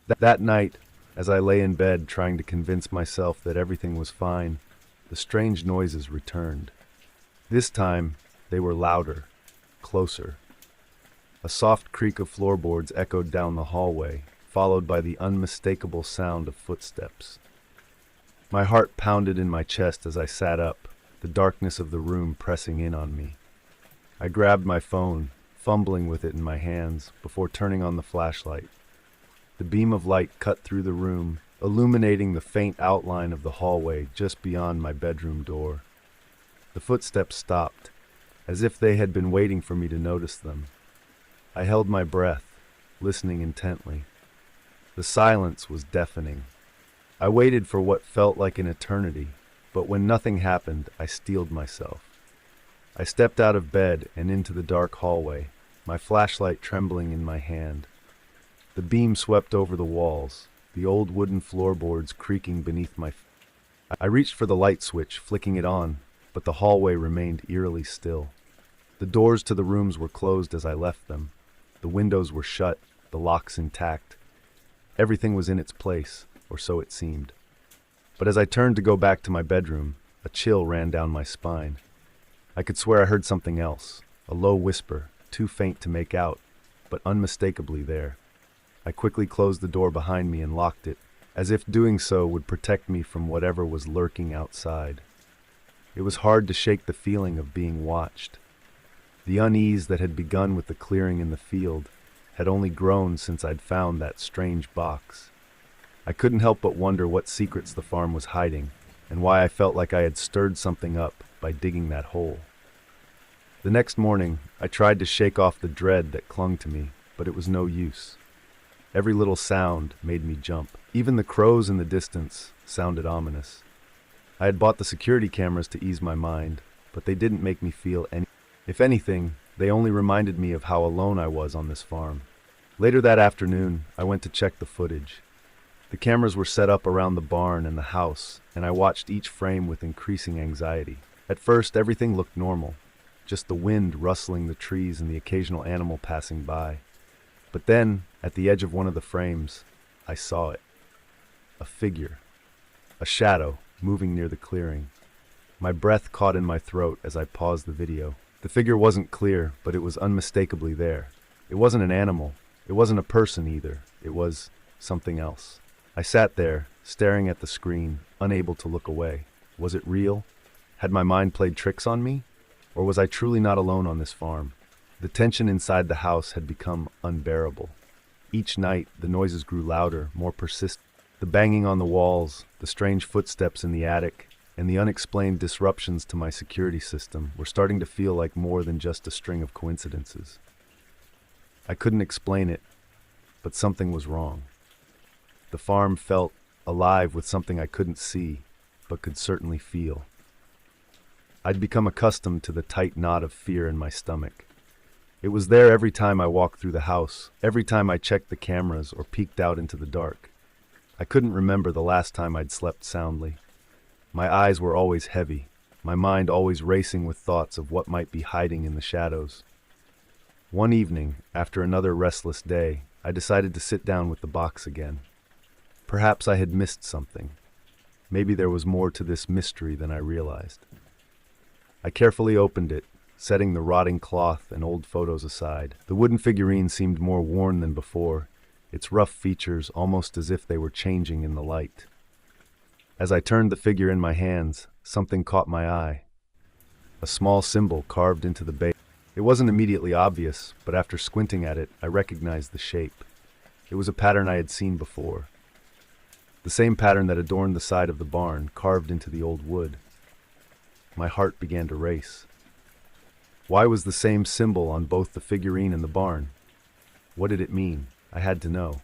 That night, as I lay in bed trying to convince myself that everything was fine, the strange noises returned. This time, they were louder, closer. A soft creak of floorboards echoed down the hallway, followed by the unmistakable sound of footsteps. My heart pounded in my chest as I sat up, the darkness of the room pressing in on me. I grabbed my phone, fumbling with it in my hands, before turning on the flashlight. The beam of light cut through the room, illuminating the faint outline of the hallway just beyond my bedroom door. The footsteps stopped, as if they had been waiting for me to notice them. I held my breath, listening intently. The silence was deafening. I waited for what felt like an eternity, but when nothing happened, I steeled myself. I stepped out of bed and into the dark hallway, my flashlight trembling in my hand. The beam swept over the walls, the old wooden floorboards creaking beneath my feet. I reached for the light switch, flicking it on, but the hallway remained eerily still. The doors to the rooms were closed as I left them. The windows were shut, the locks intact. Everything was in its place, or so it seemed. But as I turned to go back to my bedroom, a chill ran down my spine. I could swear I heard something else, a low whisper, too faint to make out, but unmistakably there. I quickly closed the door behind me and locked it, as if doing so would protect me from whatever was lurking outside. It was hard to shake the feeling of being watched. The unease that had begun with the clearing in the field had only grown since I'd found that strange box. I couldn't help but wonder what secrets the farm was hiding, and why I felt like I had stirred something up by digging that hole. The next morning, I tried to shake off the dread that clung to me, but it was no use. Every little sound made me jump. Even the crows in the distance sounded ominous. I had bought the security cameras to ease my mind, but they didn't make me feel any. If anything, they only reminded me of how alone I was on this farm. Later that afternoon, I went to check the footage. The cameras were set up around the barn and the house, and I watched each frame with increasing anxiety. At first, everything looked normal, just the wind rustling the trees and the occasional animal passing by. But then, at the edge of one of the frames, I saw it. A figure. A shadow, moving near the clearing. My breath caught in my throat as I paused the video. The figure wasn't clear, but it was unmistakably there. It wasn't an animal. It wasn't a person either. It was something else. I sat there, staring at the screen, unable to look away. Was it real? Had my mind played tricks on me? Or was I truly not alone on this farm? The tension inside the house had become unbearable. Each night, the noises grew louder, more persistent. The banging on the walls, the strange footsteps in the attic, and the unexplained disruptions to my security system were starting to feel like more than just a string of coincidences. I couldn't explain it, but something was wrong. The farm felt alive with something I couldn't see, but could certainly feel. I'd become accustomed to the tight knot of fear in my stomach. It was there every time I walked through the house, every time I checked the cameras or peeked out into the dark. I couldn't remember the last time I'd slept soundly. My eyes were always heavy, my mind always racing with thoughts of what might be hiding in the shadows. One evening, after another restless day, I decided to sit down with the box again. Perhaps I had missed something. Maybe there was more to this mystery than I realized. I carefully opened it, setting the rotting cloth and old photos aside. The wooden figurine seemed more worn than before, its rough features almost as if they were changing in the light. As I turned the figure in my hands, something caught my eye. A small symbol carved into the base. It wasn't immediately obvious, but after squinting at it, I recognized the shape. It was a pattern I had seen before. The same pattern that adorned the side of the barn, carved into the old wood. My heart began to race. Why was the same symbol on both the figurine and the barn? What did it mean? I had to know.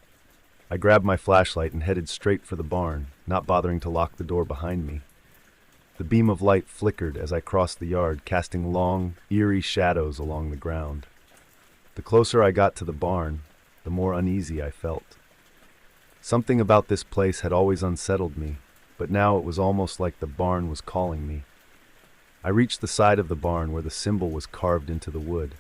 I grabbed my flashlight and headed straight for the barn, not bothering to lock the door behind me. The beam of light flickered as I crossed the yard, casting long, eerie shadows along the ground. The closer I got to the barn, the more uneasy I felt. Something about this place had always unsettled me, but now it was almost like the barn was calling me. I reached the side of the barn where the symbol was carved into the wood.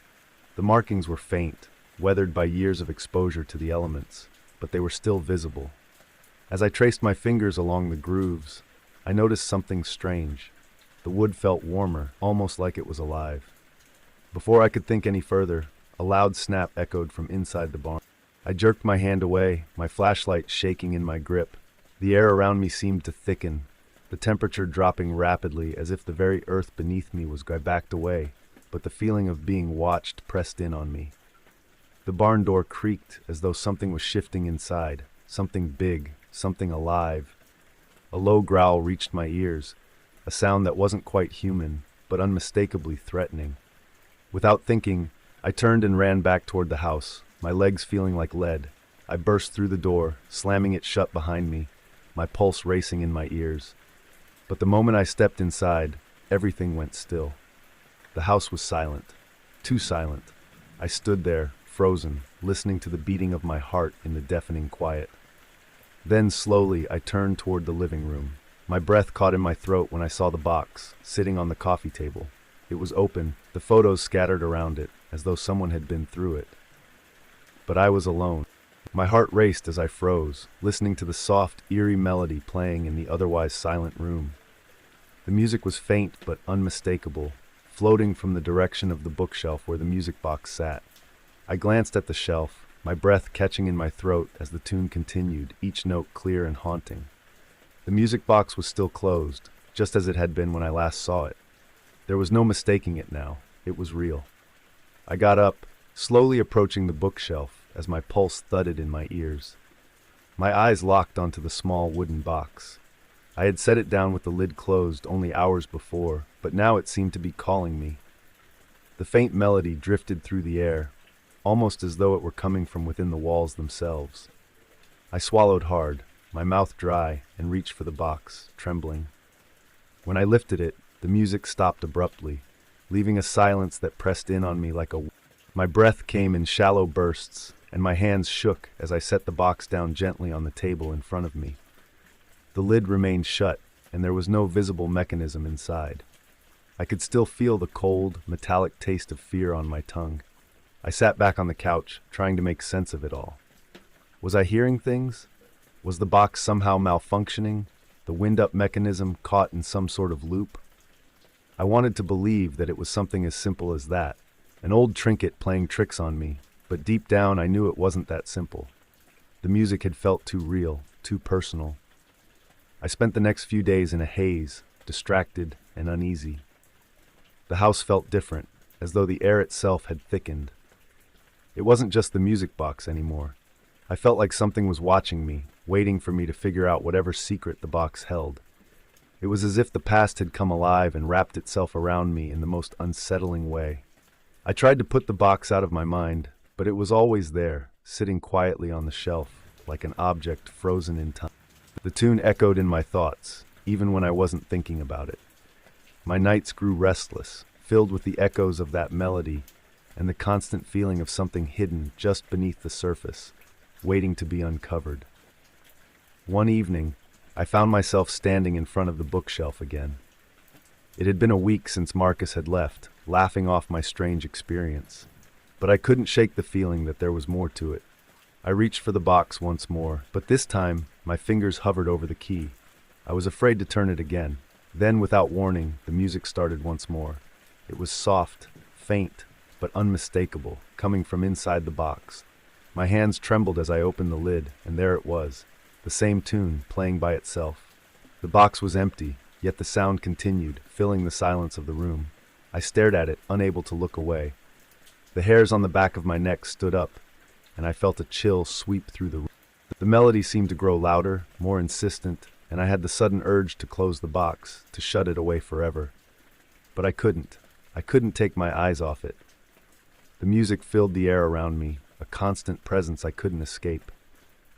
The markings were faint, weathered by years of exposure to the elements. but they were still visible. As I traced my fingers along the grooves, I noticed something strange. The wood felt warmer, almost like it was alive. Before I could think any further, a loud snap echoed from inside the barn. I jerked my hand away, my flashlight shaking in my grip. The air around me seemed to thicken, the temperature dropping rapidly as if the very earth beneath me was. I backed away, but the feeling of being watched pressed in on me. The barn door creaked as though something was shifting inside, something big, something alive. A low growl reached my ears, a sound that wasn't quite human, but unmistakably threatening. Without thinking, I turned and ran back toward the house, my legs feeling like lead. I burst through the door, slamming it shut behind me, my pulse racing in my ears. But the moment I stepped inside, everything went still. The house was silent, too silent. I stood there, frozen, listening to the beating of my heart in the deafening quiet. Then slowly I turned toward the living room. My breath caught in my throat when I saw the box, sitting on the coffee table. It was open, the photos scattered around it, as though someone had been through it. But I was alone. My heart raced as I froze, listening to the soft, eerie melody playing in the otherwise silent room. The music was faint but unmistakable, floating from the direction of the bookshelf where the music box sat. I glanced at the shelf, my breath catching in my throat as the tune continued, each note clear and haunting. The music box was still closed, just as it had been when I last saw it. There was no mistaking it now. It was real. I got up, slowly approaching the bookshelf as my pulse thudded in my ears. My eyes locked onto the small wooden box. I had set it down with the lid closed only hours before, but now it seemed to be calling me. The faint melody drifted through the air, almost as though it were coming from within the walls themselves. I swallowed hard, my mouth dry, and reached for the box, trembling. When I lifted it, the music stopped abruptly, leaving a silence that pressed in on me like a... My breath came in shallow bursts, and my hands shook as I set the box down gently on the table in front of me. The lid remained shut, and there was no visible mechanism inside. I could still feel the cold, metallic taste of fear on my tongue. I sat back on the couch, trying to make sense of it all. Was I hearing things? Was the box somehow malfunctioning? The wind-up mechanism caught in some sort of loop? I wanted to believe that it was something as simple as that, an old trinket playing tricks on me, but deep down I knew it wasn't that simple. The music had felt too real, too personal. I spent the next few days in a haze, distracted and uneasy. The house felt different, as though the air itself had thickened. It wasn't just the music box anymore. I felt like something was watching me, waiting for me to figure out whatever secret the box held. It was as if the past had come alive and wrapped itself around me in the most unsettling way. I tried to put the box out of my mind, but it was always there, sitting quietly on the shelf, like an object frozen in time. The tune echoed in my thoughts, even when I wasn't thinking about it. My nights grew restless, filled with the echoes of that melody and the constant feeling of something hidden just beneath the surface, waiting to be uncovered. One evening, I found myself standing in front of the bookshelf again. It had been a week since Marcus had left, laughing off my strange experience. But I couldn't shake the feeling that there was more to it. I reached for the box once more, but this time my fingers hovered over the key. I was afraid to turn it again. Then, without warning, the music started once more. It was soft, faint, but unmistakable, coming from inside the box. My hands trembled as I opened the lid, and there it was, the same tune, playing by itself. The box was empty, yet the sound continued, filling the silence of the room. I stared at it, unable to look away. The hairs on the back of my neck stood up, and I felt a chill sweep through the room. The melody seemed to grow louder, more insistent, and I had the sudden urge to close the box, to shut it away forever. But I couldn't. I couldn't take my eyes off it. The music filled the air around me, a constant presence I couldn't escape.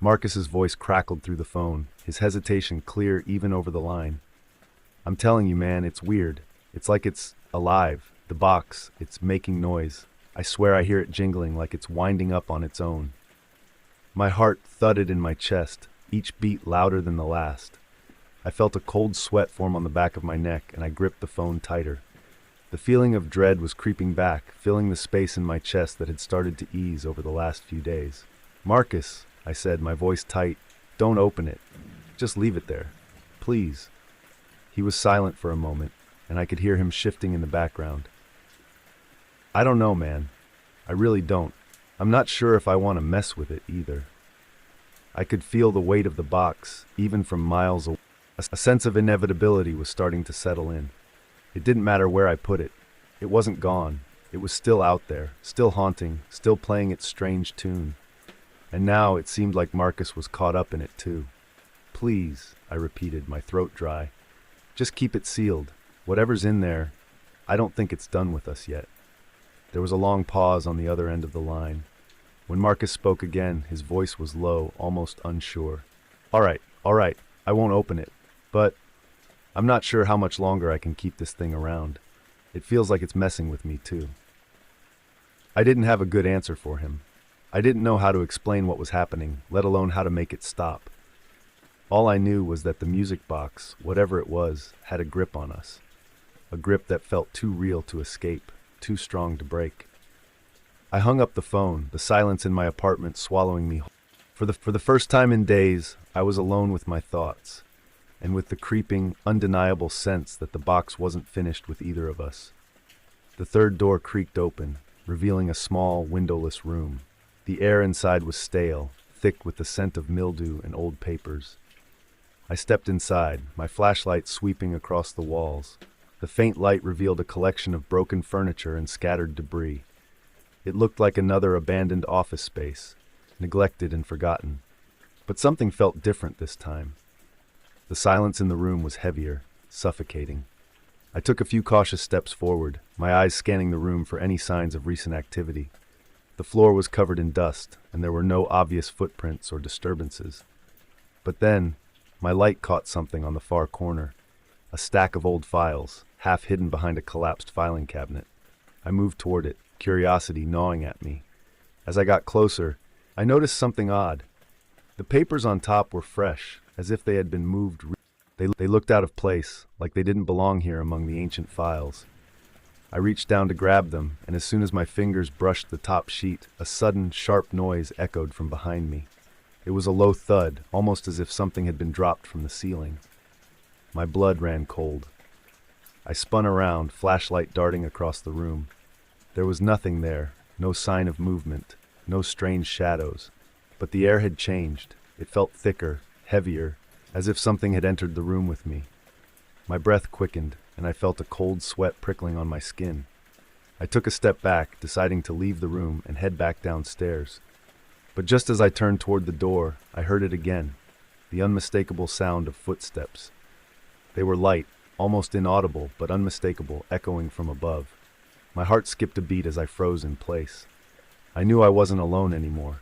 Marcus's voice crackled through the phone, his hesitation clear even over the line. "I'm telling you, man, it's weird. It's like it's alive. The box, it's making noise. I swear I hear it jingling like it's winding up on its own." My heart thudded in my chest, each beat louder than the last. I felt a cold sweat form on the back of my neck, and I gripped the phone tighter. The feeling of dread was creeping back, filling the space in my chest that had started to ease over the last few days. "Marcus," I said, my voice tight. Don't open it. Just leave it there. Please. He was silent for a moment, and I could hear him shifting in the background. I don't know, man. I really don't. I'm not sure if I want to mess with it either. I could feel the weight of the box, even from miles away. A sense of inevitability was starting to settle in. It didn't matter where I put it. It wasn't gone. It was still out there, still haunting, still playing its strange tune. And now it seemed like Marcus was caught up in it too. Please, I repeated, my throat dry. Just keep it sealed. Whatever's in there, I don't think it's done with us yet. There was a long pause on the other end of the line. When Marcus spoke again, his voice was low, almost unsure. All right, I won't open it. But I'm not sure how much longer I can keep this thing around. It feels like it's messing with me too. I didn't have a good answer for him. I didn't know how to explain what was happening, let alone how to make it stop. All I knew was that the music box, whatever it was, had a grip on us. A grip that felt too real to escape, too strong to break. I hung up the phone, the silence in my apartment swallowing me whole. For the first time in days, I was alone with my thoughts, and with the creeping, undeniable sense that the box wasn't finished with either of us. The third door creaked open, revealing a small, windowless room. The air inside was stale, thick with the scent of mildew and old papers. I stepped inside, my flashlight sweeping across the walls. The faint light revealed a collection of broken furniture and scattered debris. It looked like another abandoned office space, neglected and forgotten. But something felt different this time. The silence in the room was heavier, suffocating. I took a few cautious steps forward, my eyes scanning the room for any signs of recent activity. The floor was covered in dust, and there were no obvious footprints or disturbances. But then, my light caught something on the far corner, a stack of old files, half hidden behind a collapsed filing cabinet. I moved toward it, curiosity gnawing at me. As I got closer, I noticed something odd. The papers on top were fresh, as if they had been moved. They looked out of place, like they didn't belong here among the ancient files. I reached down to grab them, and as soon as my fingers brushed the top sheet, a sudden, sharp noise echoed from behind me. It was a low thud, almost as if something had been dropped from the ceiling. My blood ran cold. I spun around, flashlight darting across the room. There was nothing there, no sign of movement, no strange shadows. But the air had changed. It felt thicker, heavier, as if something had entered the room with me. My breath quickened, and I felt a cold sweat prickling on my skin. I took a step back, deciding to leave the room and head back downstairs. But just as I turned toward the door, I heard it again, the unmistakable sound of footsteps. They were light, almost inaudible, but unmistakable, echoing from above. My heart skipped a beat as I froze in place. I knew I wasn't alone anymore.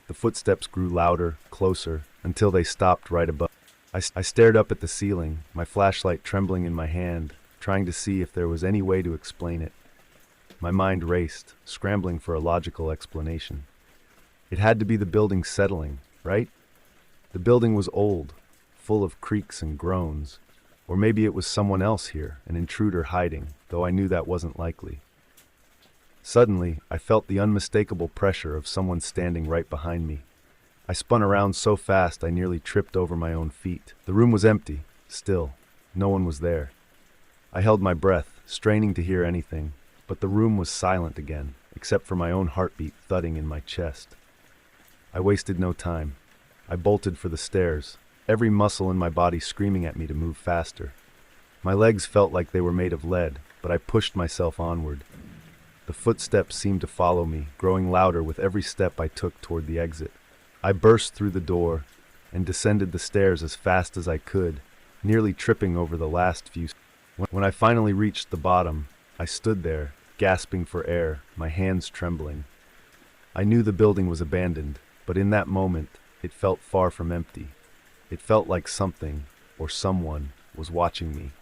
The footsteps grew louder, closer, until they stopped right above. I stared up at the ceiling, my flashlight trembling in my hand, trying to see if there was any way to explain it. My mind raced, scrambling for a logical explanation. It had to be the building settling, right? The building was old, full of creaks and groans. Or maybe it was someone else here, an intruder hiding, though I knew that wasn't likely. Suddenly, I felt the unmistakable pressure of someone standing right behind me. I spun around so fast I nearly tripped over my own feet. The room was empty, still. No one was there. I held my breath, straining to hear anything, but the room was silent again, except for my own heartbeat thudding in my chest. I wasted no time. I bolted for the stairs, every muscle in my body screaming at me to move faster. My legs felt like they were made of lead, but I pushed myself onward. The footsteps seemed to follow me, growing louder with every step I took toward the exit. I burst through the door and descended the stairs as fast as I could, nearly tripping over the last few. When I finally reached the bottom, I stood there, gasping for air, my hands trembling. I knew the building was abandoned, but in that moment, it felt far from empty. It felt like something, or someone, was watching me.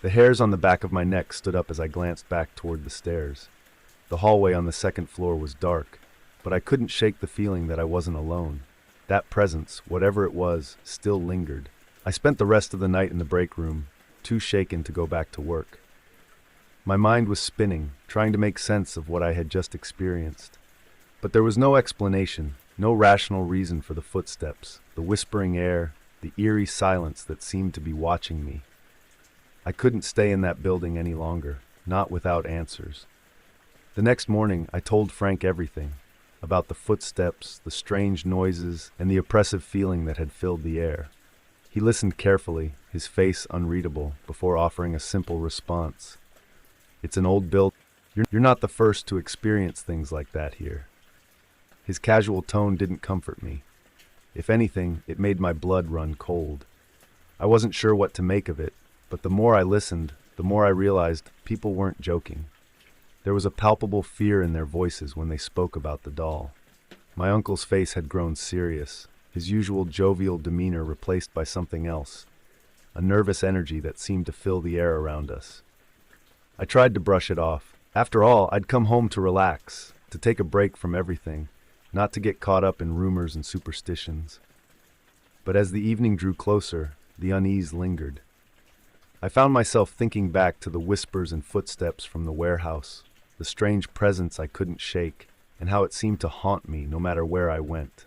The hairs on the back of my neck stood up as I glanced back toward the stairs. The hallway on the second floor was dark, but I couldn't shake the feeling that I wasn't alone. That presence, whatever it was, still lingered. I spent the rest of the night in the break room, too shaken to go back to work. My mind was spinning, trying to make sense of what I had just experienced. But there was no explanation, No rational reason for the footsteps, the whispering air, the eerie silence that seemed to be watching me. I couldn't stay in that building any longer, not without answers. The next morning, I told Frank everything about the footsteps, the strange noises, and the oppressive feeling that had filled the air. He listened carefully, his face unreadable, before offering a simple response. "It's an old building. You're not the first to experience things like that here." His casual tone didn't comfort me. If anything, it made my blood run cold. I wasn't sure what to make of it, but the more I listened, the more I realized people weren't joking. There was a palpable fear in their voices when they spoke about the doll. My uncle's face had grown serious, his usual jovial demeanor replaced by something else, a nervous energy that seemed to fill the air around us. I tried to brush it off. After all, I'd come home to relax, to take a break from everything, not to get caught up in rumors and superstitions. But as the evening drew closer, the unease lingered. I found myself thinking back to the whispers and footsteps from the warehouse, the strange presence I couldn't shake, and how it seemed to haunt me no matter where I went.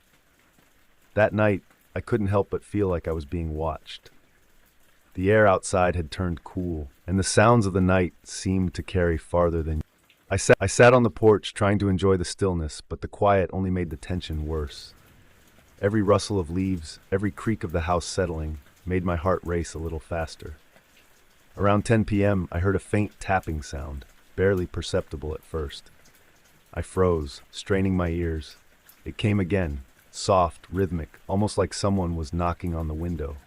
That night, I couldn't help but feel like I was being watched. The air outside had turned cool, and the sounds of the night seemed to carry farther than... I sat on the porch trying to enjoy the stillness, but the quiet only made the tension worse. Every rustle of leaves, every creak of the house settling, made my heart race a little faster. Around 10 p.m., I heard a faint tapping sound, barely perceptible at first. I froze, straining my ears. It came again, soft, rhythmic, almost like someone was knocking on the window.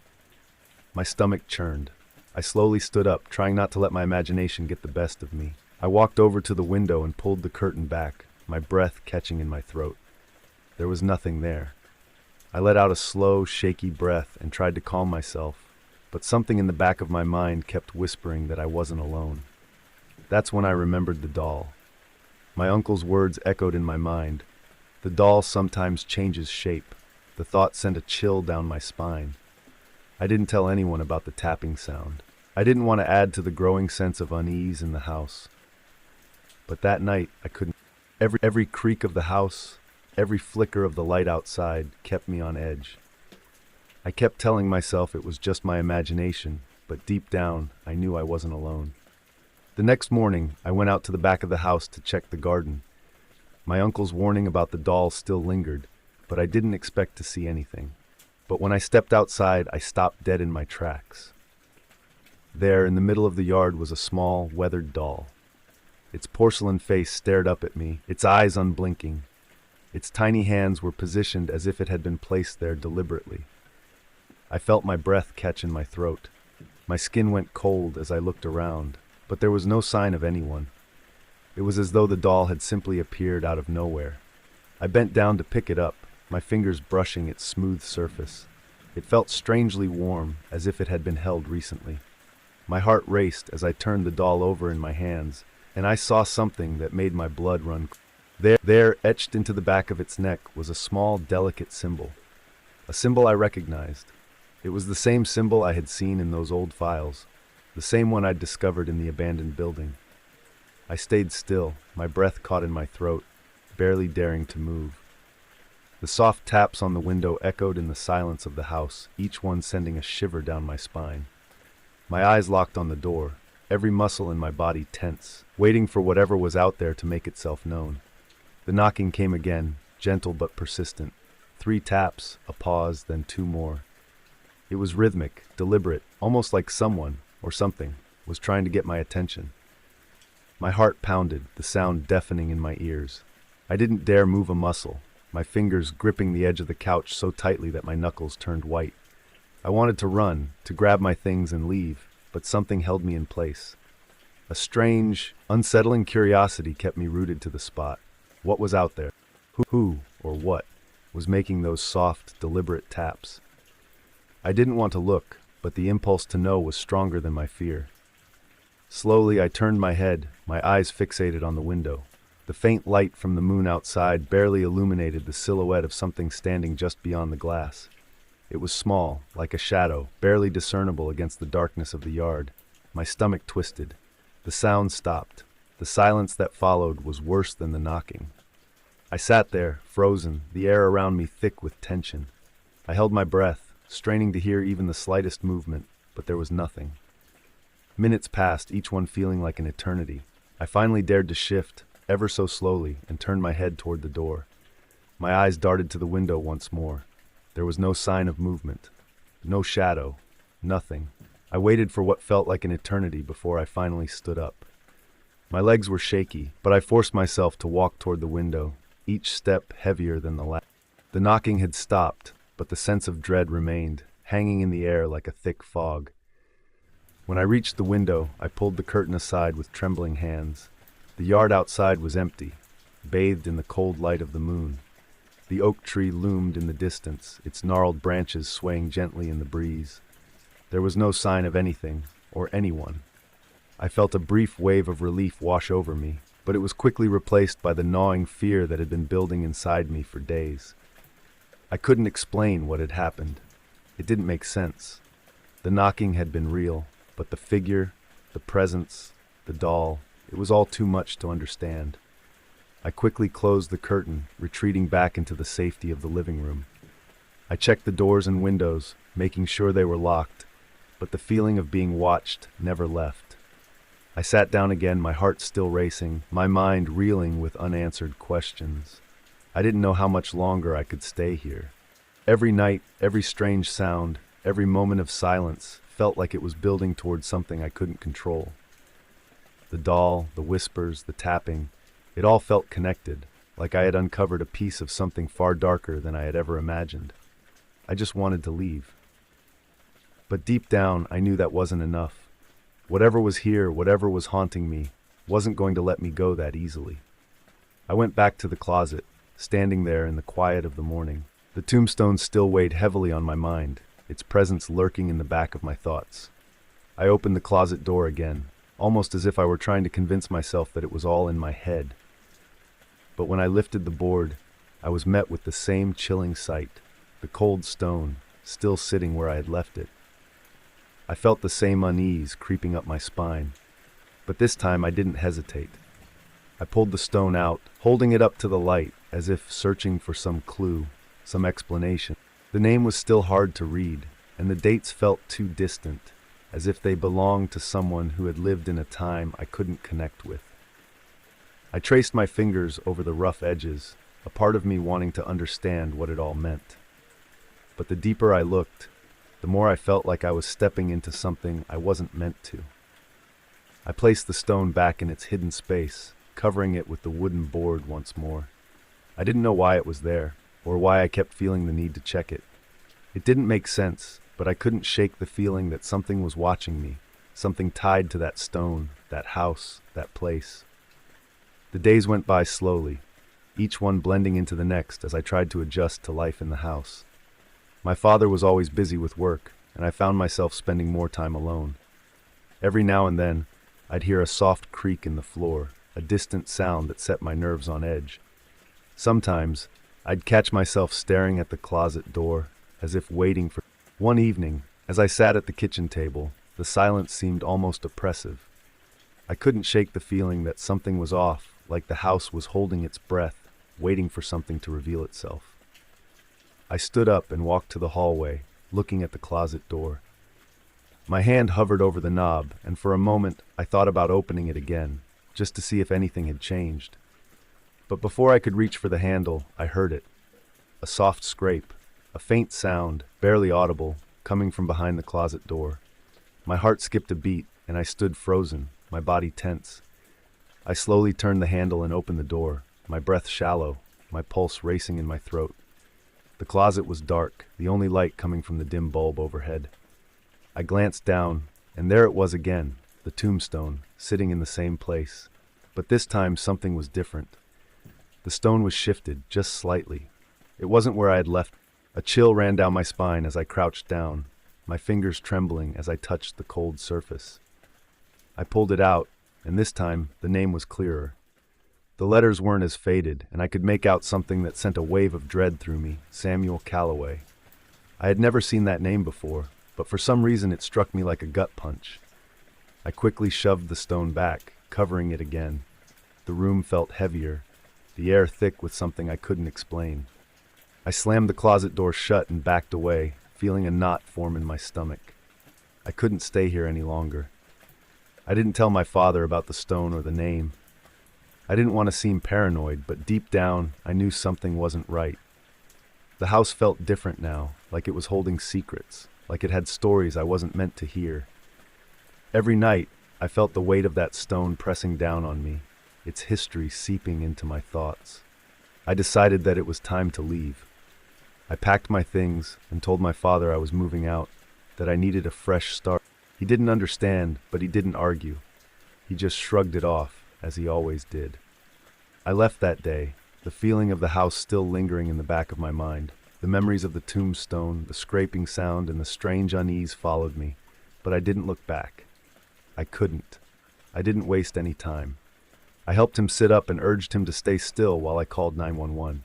My stomach churned. I slowly stood up, trying not to let my imagination get the best of me. I walked over to the window and pulled the curtain back, my breath catching in my throat. There was nothing there. I let out a slow, shaky breath and tried to calm myself, but something in the back of my mind kept whispering that I wasn't alone. That's when I remembered the doll. My uncle's words echoed in my mind. The doll sometimes changes shape. The thought sent a chill down my spine. I didn't tell anyone about the tapping sound. I didn't want to add to the growing sense of unease in the house. But that night, I couldn't. Every creak of the house, every flicker of the light outside kept me on edge. I kept telling myself it was just my imagination, but deep down, I knew I wasn't alone. The next morning, I went out to the back of the house to check the garden. My uncle's warning about the doll still lingered, but I didn't expect to see anything. But when I stepped outside, I stopped dead in my tracks. There, in the middle of the yard, was a small, weathered doll. Its porcelain face stared up at me, its eyes unblinking. Its tiny hands were positioned as if it had been placed there deliberately. I felt my breath catch in my throat. My skin went cold as I looked around, but there was no sign of anyone. It was as though the doll had simply appeared out of nowhere. I bent down to pick it up, my fingers brushing its smooth surface. It felt strangely warm, as if it had been held recently. My heart raced as I turned the doll over in my hands, and I saw something that made my blood run cold. There, etched into the back of its neck, was a small, delicate symbol. A symbol I recognized. It was the same symbol I had seen in those old files, the same one I'd discovered in the abandoned building. I stayed still, my breath caught in my throat, barely daring to move. The soft taps on the window echoed in the silence of the house, each one sending a shiver down my spine. My eyes locked on the door, every muscle in my body tense, waiting for whatever was out there to make itself known. The knocking came again, gentle but persistent. 3 taps, a pause, then 2 more. It was rhythmic, deliberate, almost like someone, or something, was trying to get my attention. My heart pounded, the sound deafening in my ears. I didn't dare move a muscle, my fingers gripping the edge of the couch so tightly that my knuckles turned white. I wanted to run, to grab my things and leave, but something held me in place. A strange, unsettling curiosity kept me rooted to the spot. What was out there? Who, or what, was making those soft, deliberate taps? I didn't want to look, but the impulse to know was stronger than my fear. Slowly, I turned my head, my eyes fixated on the window. The faint light from the moon outside barely illuminated the silhouette of something standing just beyond the glass. It was small, like a shadow, barely discernible against the darkness of the yard. My stomach twisted. The sound stopped. The silence that followed was worse than the knocking. I sat there, frozen, the air around me thick with tension. I held my breath, straining to hear even the slightest movement, but there was nothing. Minutes passed, each one feeling like an eternity. I finally dared to shift, ever so slowly, and turned my head toward the door. My eyes darted to the window once more. There was no sign of movement. No shadow. Nothing. I waited for what felt like an eternity before I finally stood up. My legs were shaky, but I forced myself to walk toward the window, each step heavier than the last. The knocking had stopped, but the sense of dread remained, hanging in the air like a thick fog. When I reached the window, I pulled the curtain aside with trembling hands. The yard outside was empty, bathed in the cold light of the moon. The oak tree loomed in the distance, its gnarled branches swaying gently in the breeze. There was no sign of anything, or anyone. I felt a brief wave of relief wash over me, but it was quickly replaced by the gnawing fear that had been building inside me for days. I couldn't explain what had happened. It didn't make sense. The knocking had been real, but the figure, the presence, the doll, it was all too much to understand. I quickly closed the curtain, retreating back into the safety of the living room. I checked the doors and windows, making sure they were locked, but the feeling of being watched never left. I sat down again, my heart still racing, my mind reeling with unanswered questions. I didn't know how much longer I could stay here. Every night, every strange sound, every moment of silence felt like it was building towards something I couldn't control. The doll, the whispers, the tapping, it all felt connected, like I had uncovered a piece of something far darker than I had ever imagined. I just wanted to leave. But deep down, I knew that wasn't enough. Whatever was here, whatever was haunting me, wasn't going to let me go that easily. I went back to the closet, standing there in the quiet of the morning. The tombstone still weighed heavily on my mind, its presence lurking in the back of my thoughts. I opened the closet door again, almost as if I were trying to convince myself that it was all in my head. But when I lifted the board, I was met with the same chilling sight, the cold stone, still sitting where I had left it. I felt the same unease creeping up my spine, but this time I didn't hesitate. I pulled the stone out, holding it up to the light, as if searching for some clue, some explanation. The name was still hard to read, and the dates felt too distant, as if they belonged to someone who had lived in a time I couldn't connect with. I traced my fingers over the rough edges, a part of me wanting to understand what it all meant. But the deeper I looked, the more I felt like I was stepping into something I wasn't meant to. I placed the stone back in its hidden space, covering it with the wooden board once more. I didn't know why it was there, or why I kept feeling the need to check it. It didn't make sense, but I couldn't shake the feeling that something was watching me, something tied to that stone, that house, that place. The days went by slowly, each one blending into the next as I tried to adjust to life in the house. My father was always busy with work, and I found myself spending more time alone. Every now and then, I'd hear a soft creak in the floor, a distant sound that set my nerves on edge. Sometimes, I'd catch myself staring at the closet door, as if waiting for... One evening, as I sat at the kitchen table, the silence seemed almost oppressive. I couldn't shake the feeling that something was off, like the house was holding its breath, waiting for something to reveal itself. I stood up and walked to the hallway, looking at the closet door. My hand hovered over the knob, and for a moment I thought about opening it again, just to see if anything had changed. But before I could reach for the handle, I heard it. A soft scrape, a faint sound, barely audible, coming from behind the closet door. My heart skipped a beat, and I stood frozen, my body tense. I slowly turned the handle and opened the door, my breath shallow, my pulse racing in my throat. The closet was dark, the only light coming from the dim bulb overhead. I glanced down, and there it was again, the tombstone, sitting in the same place. But this time something was different. The stone was shifted, just slightly. It wasn't where I had left. A chill ran down my spine as I crouched down, my fingers trembling as I touched the cold surface. I pulled it out, and this time the name was clearer. The letters weren't as faded, and I could make out something that sent a wave of dread through me, Samuel Calloway. I had never seen that name before, but for some reason it struck me like a gut punch. I quickly shoved the stone back, covering it again. The room felt heavier, the air thick with something I couldn't explain. I slammed the closet door shut and backed away, feeling a knot form in my stomach. I couldn't stay here any longer. I didn't tell my father about the stone or the name. I didn't want to seem paranoid, but deep down, I knew something wasn't right. The house felt different now, like it was holding secrets, like it had stories I wasn't meant to hear. Every night, I felt the weight of that stone pressing down on me, its history seeping into my thoughts. I decided that it was time to leave. I packed my things and told my father I was moving out, that I needed a fresh start. He didn't understand, but he didn't argue. He just shrugged it off, as he always did. I left that day, the feeling of the house still lingering in the back of my mind. The memories of the tombstone, the scraping sound, and the strange unease followed me, but I didn't look back. I couldn't. I didn't waste any time. I helped him sit up and urged him to stay still while I called 911.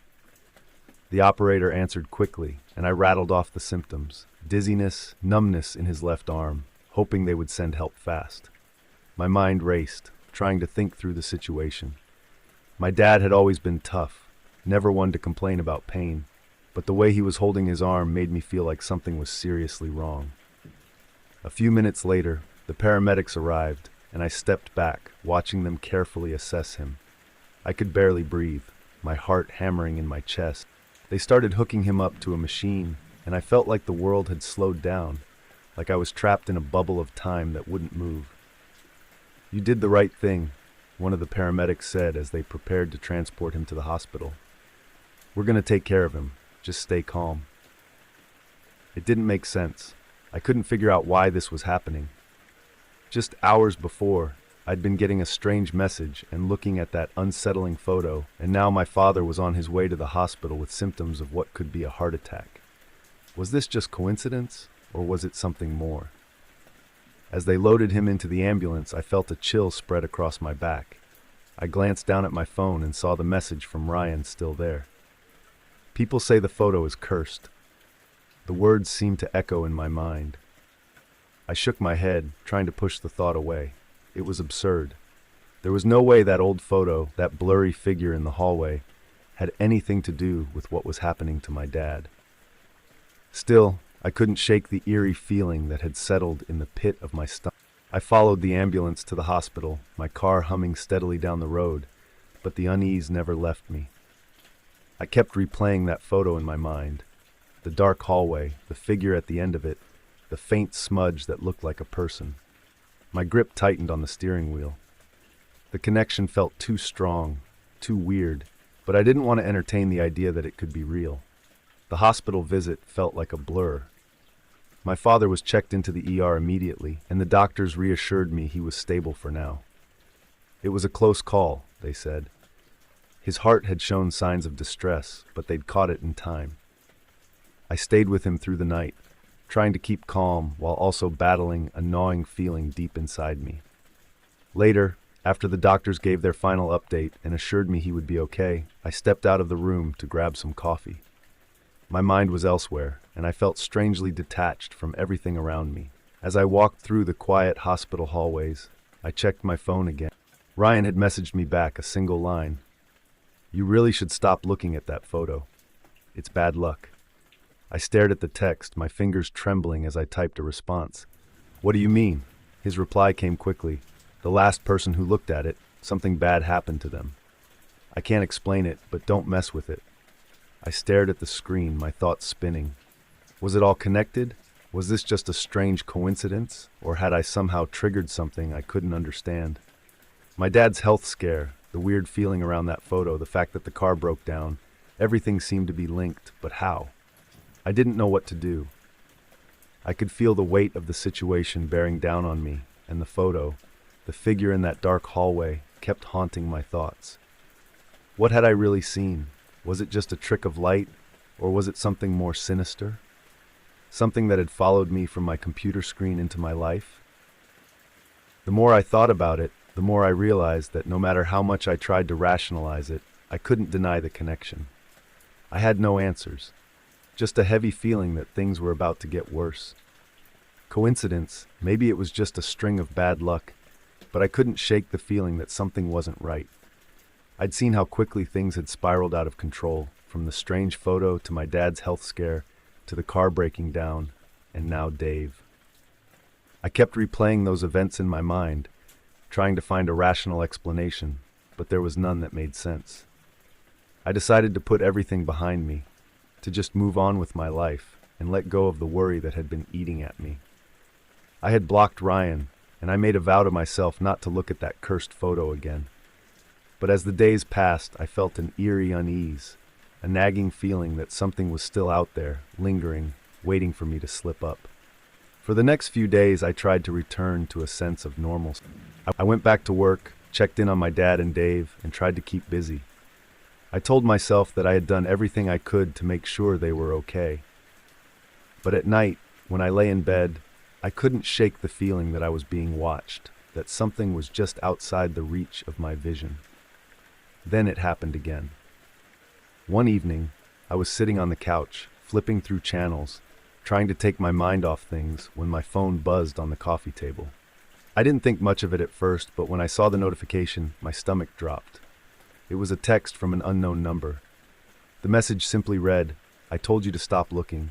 The operator answered quickly, and I rattled off the symptoms: dizziness, numbness in his left arm, hoping they would send help fast. My mind raced, trying to think through the situation. My dad had always been tough, never one to complain about pain, but the way he was holding his arm made me feel like something was seriously wrong. A few minutes later, the paramedics arrived, and I stepped back, watching them carefully assess him. I could barely breathe, my heart hammering in my chest. They started hooking him up to a machine, and I felt like the world had slowed down, like I was trapped in a bubble of time that wouldn't move. "You did the right thing," one of the paramedics said as they prepared to transport him to the hospital. "We're going to take care of him. Just stay calm." It didn't make sense. I couldn't figure out why this was happening. Just hours before, I'd been getting a strange message and looking at that unsettling photo, and now my father was on his way to the hospital with symptoms of what could be a heart attack. Was this just coincidence, or was it something more? As they loaded him into the ambulance, I felt a chill spread across my back. I glanced down at my phone and saw the message from Ryan still there. "People say the photo is cursed." The words seemed to echo in my mind. I shook my head, trying to push the thought away. It was absurd. There was no way that old photo, that blurry figure in the hallway, had anything to do with what was happening to my dad. Still, I couldn't shake the eerie feeling that had settled in the pit of my stomach. I followed the ambulance to the hospital, my car humming steadily down the road, but the unease never left me. I kept replaying that photo in my mind. The dark hallway, the figure at the end of it, the faint smudge that looked like a person. My grip tightened on the steering wheel. The connection felt too strong, too weird, but I didn't want to entertain the idea that it could be real. The hospital visit felt like a blur. My father was checked into the ER immediately, and the doctors reassured me he was stable for now. It was a close call, they said. His heart had shown signs of distress, but they'd caught it in time. I stayed with him through the night, trying to keep calm while also battling a gnawing feeling deep inside me. Later, after the doctors gave their final update and assured me he would be okay, I stepped out of the room to grab some coffee. My mind was elsewhere, and I felt strangely detached from everything around me. As I walked through the quiet hospital hallways, I checked my phone again. Ryan had messaged me back a single line. "You really should stop looking at that photo. It's bad luck." I stared at the text, my fingers trembling as I typed a response. "What do you mean?" His reply came quickly. "The last person who looked at it, something bad happened to them. I can't explain it, but don't mess with it." I stared at the screen, my thoughts spinning. Was it all connected? Was this just a strange coincidence, or had I somehow triggered something I couldn't understand? My dad's health scare, the weird feeling around that photo, the fact that the car broke down, everything seemed to be linked, but how? I didn't know what to do. I could feel the weight of the situation bearing down on me, and the photo, the figure in that dark hallway, kept haunting my thoughts. What had I really seen? Was it just a trick of light, or was it something more sinister? Something that had followed me from my computer screen into my life? The more I thought about it, the more I realized that no matter how much I tried to rationalize it, I couldn't deny the connection. I had no answers, just a heavy feeling that things were about to get worse. Coincidence, maybe it was just a string of bad luck, but I couldn't shake the feeling that something wasn't right. I'd seen how quickly things had spiraled out of control, from the strange photo to my dad's health scare, to the car breaking down, and now Dave. I kept replaying those events in my mind, trying to find a rational explanation, but there was none that made sense. I decided to put everything behind me, to just move on with my life and let go of the worry that had been eating at me. I had blocked Ryan, and I made a vow to myself not to look at that cursed photo again. But as the days passed, I felt an eerie unease, a nagging feeling that something was still out there, lingering, waiting for me to slip up. For the next few days, I tried to return to a sense of normalcy. I went back to work, checked in on my dad and Dave, and tried to keep busy. I told myself that I had done everything I could to make sure they were okay. But at night, when I lay in bed, I couldn't shake the feeling that I was being watched, that something was just outside the reach of my vision. Then it happened again. One evening, I was sitting on the couch, flipping through channels, trying to take my mind off things when my phone buzzed on the coffee table. I didn't think much of it at first, but when I saw the notification, my stomach dropped. It was a text from an unknown number. The message simply read, "I told you to stop looking."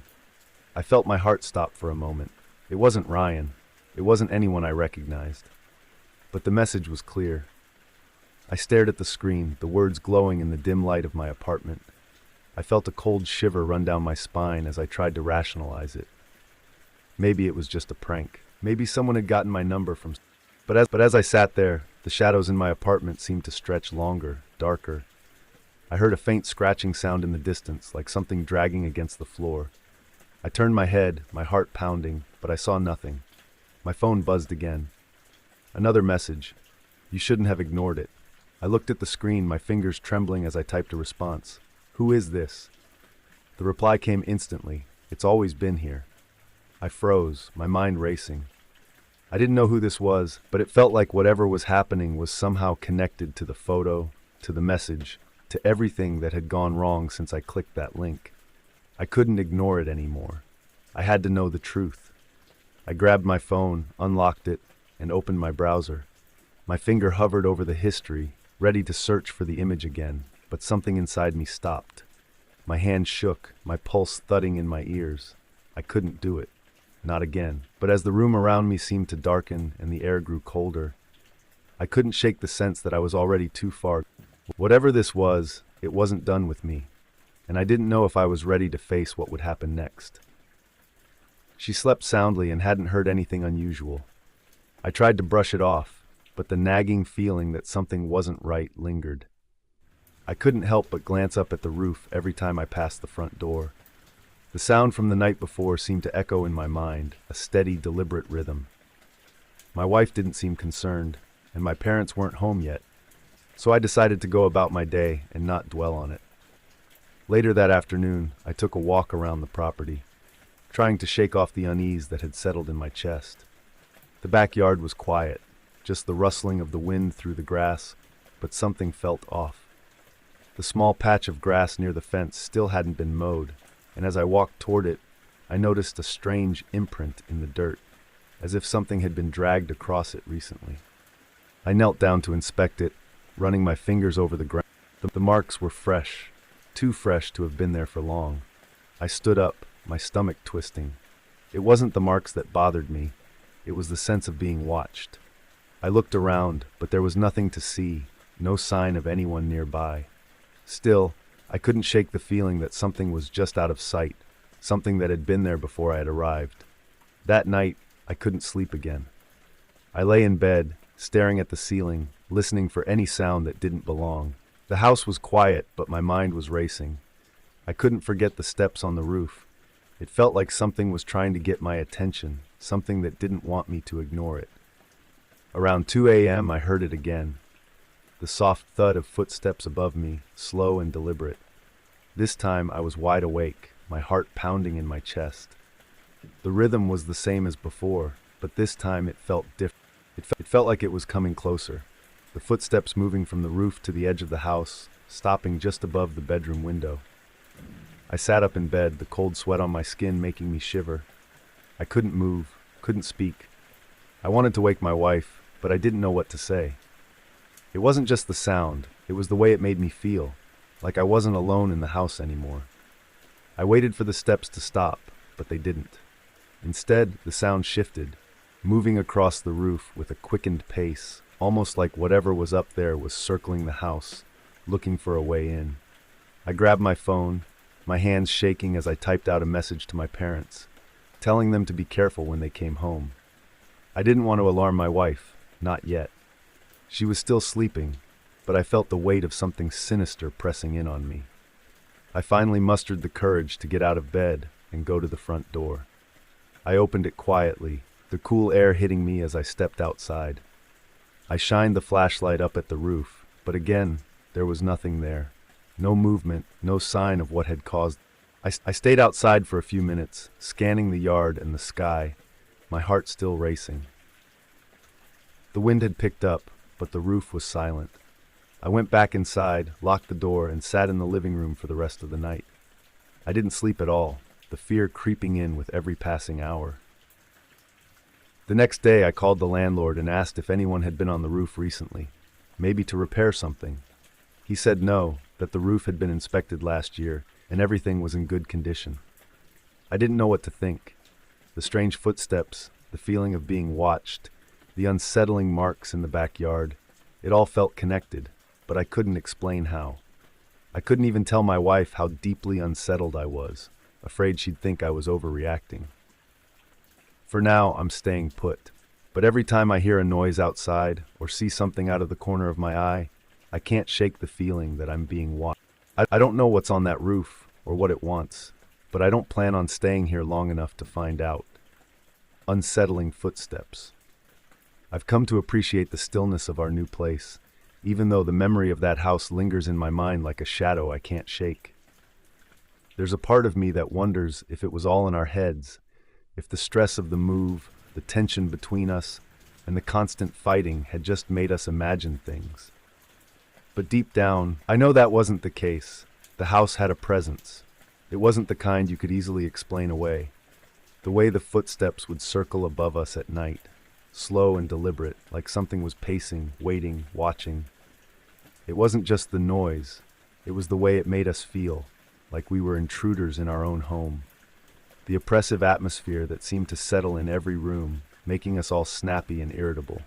I felt my heart stop for a moment. It wasn't Ryan. It wasn't anyone I recognized. But the message was clear. I stared at the screen, the words glowing in the dim light of my apartment. I felt a cold shiver run down my spine as I tried to rationalize it. Maybe it was just a prank. Maybe someone had gotten my number from... But as I sat there, the shadows in my apartment seemed to stretch longer, darker. I heard a faint scratching sound in the distance, like something dragging against the floor. I turned my head, my heart pounding, but I saw nothing. My phone buzzed again. Another message. You shouldn't have ignored it. I looked at the screen, my fingers trembling as I typed a response. Who is this? The reply came instantly. It's always been here. I froze, my mind racing. I didn't know who this was, but it felt like whatever was happening was somehow connected to the photo, to the message, to everything that had gone wrong since I clicked that link. I couldn't ignore it anymore. I had to know the truth. I grabbed my phone, unlocked it, and opened my browser. My finger hovered over the history, ready to search for the image again, but something inside me stopped. My hand shook, my pulse thudding in my ears. I couldn't do it. Not again. But as the room around me seemed to darken and the air grew colder, I couldn't shake the sense that I was already too far. Whatever this was, it wasn't done with me, and I didn't know if I was ready to face what would happen next. She slept soundly and hadn't heard anything unusual. I tried to brush it off, but the nagging feeling that something wasn't right lingered. I couldn't help but glance up at the roof every time I passed the front door. The sound from the night before seemed to echo in my mind, a steady, deliberate rhythm. My wife didn't seem concerned, and my parents weren't home yet, so I decided to go about my day and not dwell on it. Later that afternoon, I took a walk around the property, trying to shake off the unease that had settled in my chest. The backyard was quiet, just the rustling of the wind through the grass, but something felt off. The small patch of grass near the fence still hadn't been mowed, and as I walked toward it, I noticed a strange imprint in the dirt, as if something had been dragged across it recently. I knelt down to inspect it, running my fingers over the ground. The marks were fresh, too fresh to have been there for long. I stood up, my stomach twisting. It wasn't the marks that bothered me, it was the sense of being watched. I looked around, but there was nothing to see, no sign of anyone nearby. Still, I couldn't shake the feeling that something was just out of sight, something that had been there before I had arrived. That night, I couldn't sleep again. I lay in bed, staring at the ceiling, listening for any sound that didn't belong. The house was quiet, but my mind was racing. I couldn't forget the steps on the roof. It felt like something was trying to get my attention, something that didn't want me to ignore it. Around 2 a.m., I heard it again. The soft thud of footsteps above me, slow and deliberate. This time I was wide awake, my heart pounding in my chest. The rhythm was the same as before, but this time it felt different. It felt like it was coming closer. The footsteps moving from the roof to the edge of the house, stopping just above the bedroom window. I sat up in bed, the cold sweat on my skin making me shiver. I couldn't move, couldn't speak. I wanted to wake my wife, but I didn't know what to say. It wasn't just the sound, It was the way it made me feel, like I wasn't alone in the house anymore. I waited for the steps to stop, but they didn't. Instead, the sound shifted, moving across the roof with a quickened pace, almost like whatever was up there was circling the house, looking for a way in. I grabbed my phone, my hands shaking as I typed out a message to my parents, telling them to be careful when they came home. I didn't want to alarm my wife, not yet. She was still sleeping, but I felt the weight of something sinister pressing in on me. I finally mustered the courage to get out of bed and go to the front door. I opened it quietly, the cool air hitting me as I stepped outside. I shined the flashlight up at the roof, but again, there was nothing there. No movement, no sign of what had caused. I stayed outside for a few minutes, scanning the yard and the sky, my heart still racing. The wind had picked up, but the roof was silent. I went back inside, locked the door, and sat in the living room for the rest of the night. I didn't sleep at all, the fear creeping in with every passing hour. The next day, I called the landlord and asked if anyone had been on the roof recently, maybe to repair something. He said no, that the roof had been inspected last year, and everything was in good condition. I didn't know what to think. The strange footsteps, the feeling of being watched, the unsettling marks in the backyard, it all felt connected, but I couldn't explain how. I couldn't even tell my wife how deeply unsettled I was, afraid she'd think I was overreacting. For now, I'm staying put, but every time I hear a noise outside or see something out of the corner of my eye, I can't shake the feeling that I'm being watched. I don't know what's on that roof or what it wants, but I don't plan on staying here long enough to find out. Unsettling footsteps. I've come to appreciate the stillness of our new place, even though the memory of that house lingers in my mind like a shadow I can't shake. There's a part of me that wonders if it was all in our heads, if the stress of the move, the tension between us, and the constant fighting had just made us imagine things. But deep down, I know that wasn't the case. The house had a presence. It wasn't the kind you could easily explain away. The way the footsteps would circle above us at night, slow and deliberate, like something was pacing, waiting, watching. It wasn't just the noise. It was the way it made us feel, like we were intruders in our own home. The oppressive atmosphere that seemed to settle in every room, making us all snappy and irritable.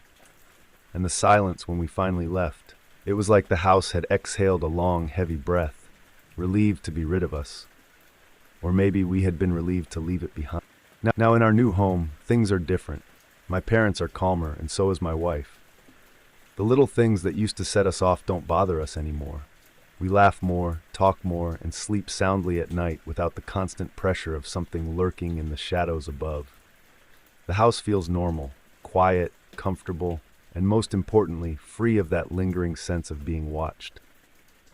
And the silence when we finally left. It was like the house had exhaled a long, heavy breath, relieved to be rid of us. Or maybe we had been relieved to leave it behind. Now in our new home, things are different. My parents are calmer, and so is my wife. The little things that used to set us off don't bother us anymore. We laugh more, talk more, and sleep soundly at night without the constant pressure of something lurking in the shadows above. The house feels normal, quiet, comfortable, and most importantly, free of that lingering sense of being watched.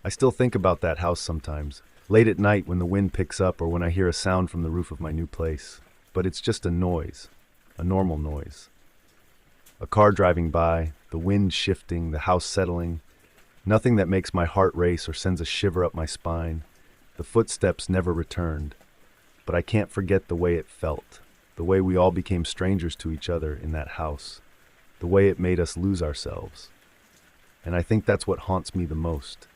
I still think about that house sometimes, late at night when the wind picks up or when I hear a sound from the roof of my new place. But it's just a noise, a normal noise. A car driving by, the wind shifting, the house settling. Nothing that makes my heart race or sends a shiver up my spine. The footsteps never returned. But I can't forget the way it felt, the way we all became strangers to each other in that house, the way it made us lose ourselves. And I think that's what haunts me the most.